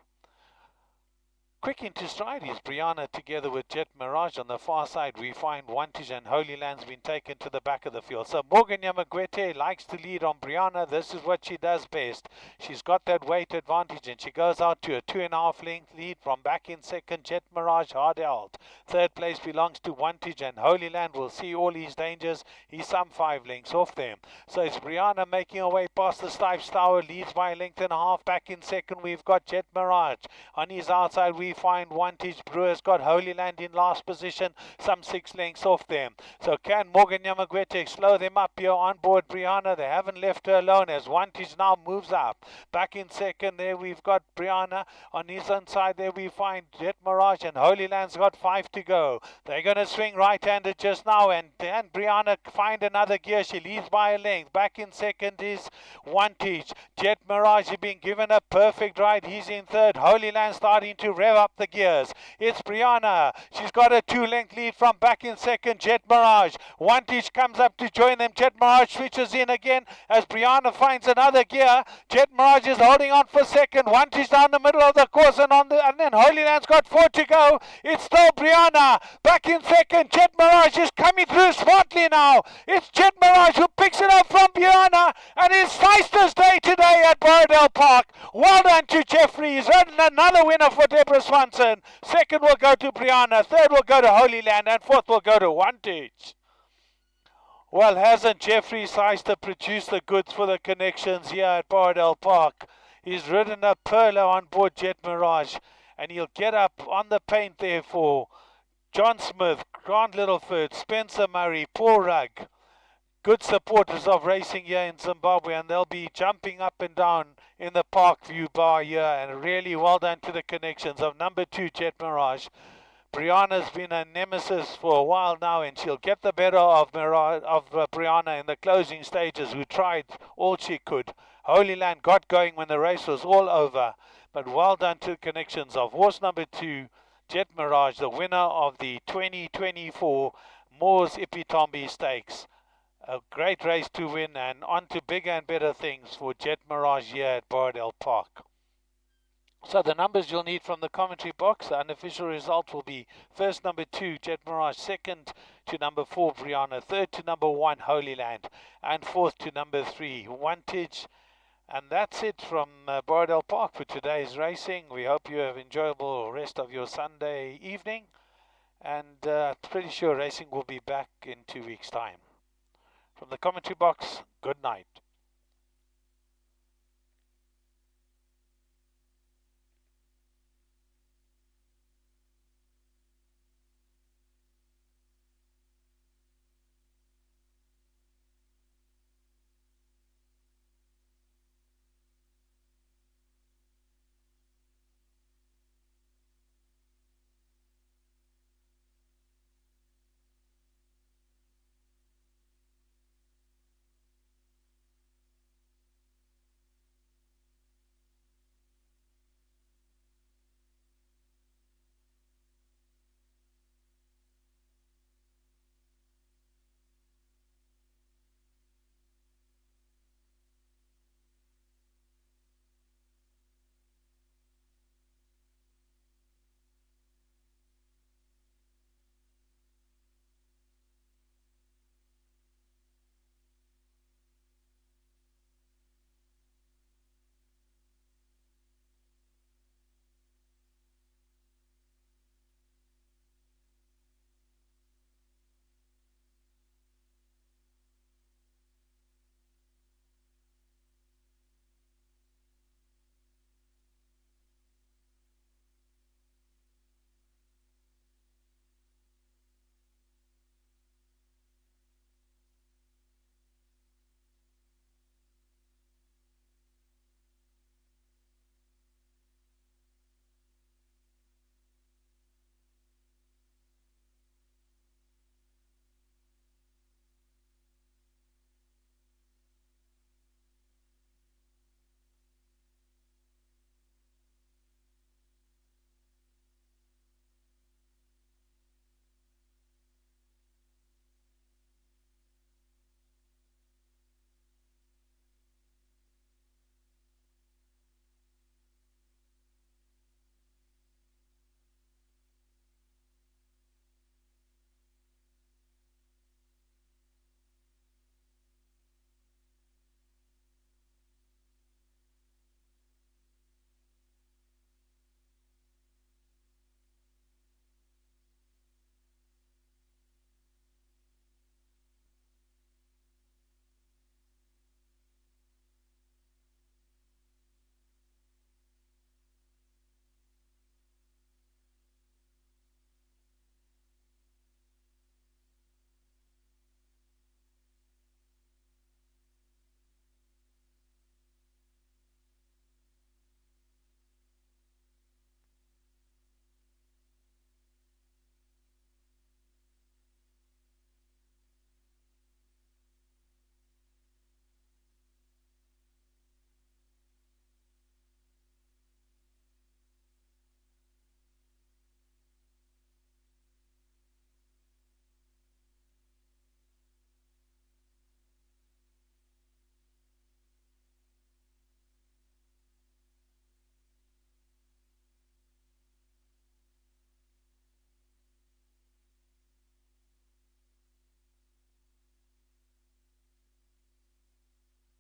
[SPEAKER 1] Quick into stride is Brianna together with Jet Mirage. On the far side we find Wantage and Holy Land's been taken to the back of the field. So Morgan Yamagwete likes to lead on Brianna. This is what she does best. She's got that weight advantage and she goes out to a 2.5 length lead from back in second. Jet Mirage hard held. Third place belongs to Wantage and Holy Land will see all his dangers. He's some 5 lengths off them. So it's Brianna making her way past the Stipes Tower. Leads by a length and a half. Back in second we've got Jet Mirage. On his outside we find Wantage. Brewer's got Holy Land in last position, some 6 lengths off them. So can Morgan Yamagwete slow them up here on board Brianna? They haven't left her alone as Wantage now moves up. Back in second there we've got Brianna. On his own side there we find Jet Mirage and Holy Land's got 5 to go. They're going to swing right-handed just now and Brianna find another gear. She leads by a length. Back in second is Wantage. Jet Mirage has been given a perfect ride. He's in third. Holy Land starting to rev up the gears. It's Brianna. She's got a 2-length lead from back in second. Jet Mirage. Wantage comes up to join them. Jet Mirage switches in again as Brianna finds another gear. Jet Mirage is holding on for second. Wantage down the middle of the course and then Holy Land's got 4 to go. It's still Brianna. Back in second. Jet Mirage is coming through smartly now. It's Jet Mirage who picks it up from Brianna and it's Seister's day today at Borrowdale Park. Well done to Jeffrey. He's earned another winner for Deborah Swanson. Second will go to Brianna. Third will go to Holy Land. And fourth will go to Wantage. Well, hasn't Jeffrey Seister produced the goods for the connections here at Borrowdale Park? He's ridden a Perla on board Jet Mirage. And he'll get up on the paint there for John Smith, Grant Littleford, Spencer Murray, Paul Rugg. Good supporters of racing here in Zimbabwe, and they'll be jumping up and down in the Park View bar here. And really well done to the connections of number 2 Jet Mirage. Brianna's been a nemesis for a while now, and she'll get the better of Brianna in the closing stages, who tried all she could. Holy Land got going when the race was all over, but well done to the connections of horse number 2 Jet Mirage, the winner of the 2024 Moores Ipitombi Stakes. A great race to win, and on to bigger and better things for Jet Mirage here at Borrowdale Park. So the numbers you'll need from the commentary box, the unofficial result will be first number 2 Jet Mirage, second to number 4 Brianna, third to number 1 Holy Land, and fourth to number 3 Wantage. And that's it from Borrowdale Park for today's racing. We hope you have an enjoyable rest of your Sunday evening, and pretty sure racing will be back in 2 weeks' time. From the commentary box, good night.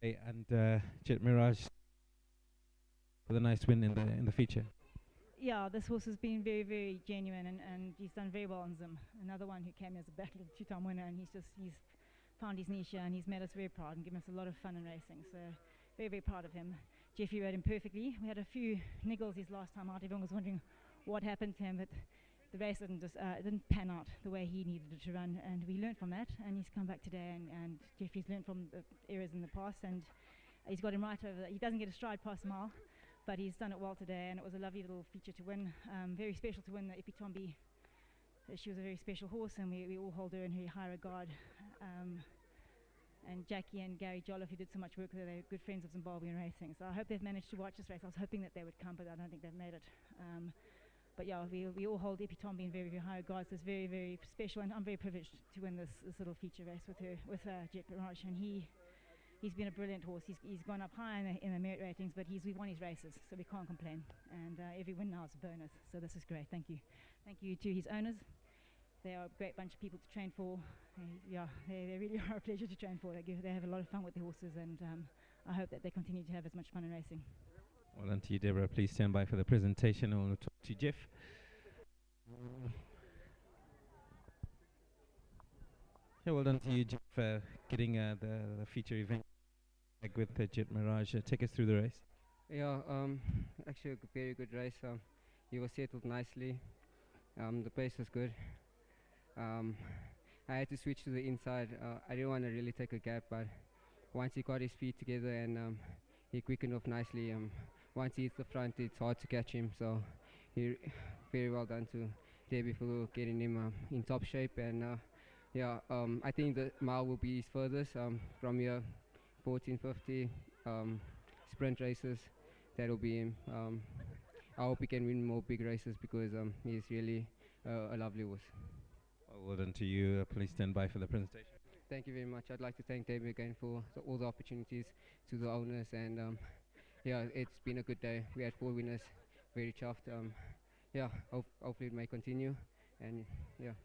[SPEAKER 2] and Jet Mirage for the nice win in the feature.
[SPEAKER 4] Yeah, this horse has been very, very genuine, and he's done very well on Zim. Another one who came as a battle two-time winner, and he's found his niche here, and he's made us very proud and given us a lot of fun in racing. So very, very proud of him. Jeffrey rode him perfectly. We had a few niggles his last time out. Everyone was wondering what happened to him, but the race didn't pan out the way he needed it to run, and we learned from that, and he's come back today, and Jeffrey's learned from the errors in the past, and he's got him right over that. He doesn't get a stride past a mile, but he's done it well today, and it was a lovely little feature to win. Very special to win the Epitombi. She was a very special horse, and we all hold her in very high regard. And Jackie and Gary Jolliffe, who did so much work with her, they're good friends of Zimbabwean racing. So I hope they've managed to watch this race. I was hoping that they would come, but I don't think they've made it. But yeah, we all hold Epitombi in very, very high regard. So it's very, very special, and I'm very privileged to win this little feature race with her, with Jet Mirage. And he's been a brilliant horse. He's gone up high in the merit ratings, but we've won his races, so we can't complain. And every win now is a bonus. So this is great. Thank you. Thank you to his owners. They are a great bunch of people to train for. They really are a pleasure to train for. They have a lot of fun with the horses, and I hope that they continue to have as much fun in racing.
[SPEAKER 2] Well done to you, Deborah. Please stand by for the presentation, and we'll talk to Jeff. Yeah, well done to you, Jeff, getting the feature event with Jet Mirage. Take us through the race.
[SPEAKER 3] Yeah, actually a very good race. He was settled nicely. The pace was good. I had to switch to the inside. I didn't want to really take a gap, but once he got his feet together and he quickened off nicely, once he hits the front, it's hard to catch him. So very well done to Debbie for getting him in top shape. And I think the mile will be his furthest from here, 1450 sprint races. That'll be him. I hope he can win more big races because he's really a lovely horse.
[SPEAKER 2] Well done to you. Please stand by for the presentation.
[SPEAKER 3] Thank you very much. I'd like to thank David again for all the opportunities, to the owners, and it's been a good day. We had 4 winners, very chuffed. Hopefully it may continue, and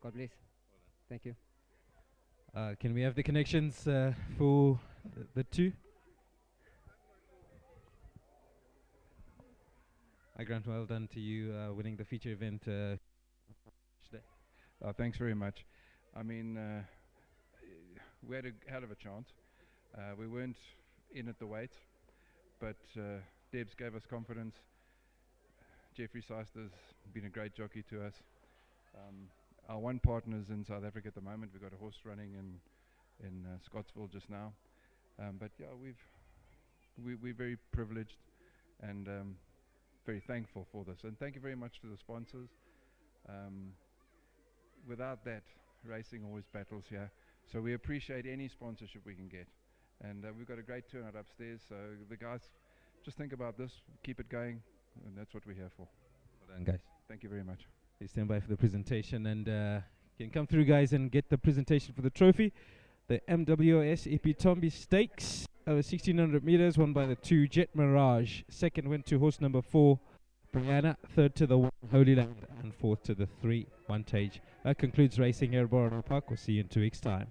[SPEAKER 3] God bless. Thank you.
[SPEAKER 2] Can we have the connections for the two? Hi Grant, well done to you winning the feature event today.
[SPEAKER 12] Thanks very much. I mean, we had a hell of a chance. We weren't in at the weight, but Debs gave us confidence. Jeffrey Seister's been a great jockey to us. Our one partner's in South Africa at the moment. We've got a horse running in Scottsville just now. But yeah, we're very privileged and very thankful for this. And thank you very much to the sponsors. Without that, racing always battles here. So we appreciate any sponsorship we can get. And we've got a great turnout upstairs. So the guys, just think about this, keep it going, and that's what we're here for.
[SPEAKER 2] Well done, guys.
[SPEAKER 12] Thank you very much.
[SPEAKER 2] Please stand by for the presentation, and you can come through, guys, and get the presentation for the trophy. The MWS Epitombi Stakes over 1600 meters, won by the 2 Jet Mirage. Second went to horse number 4, Brianna. Third to the 1 Holy Land, and fourth to the 3 One Tage. That concludes racing here at Borrowdale Park. We'll see you in 2 weeks' time.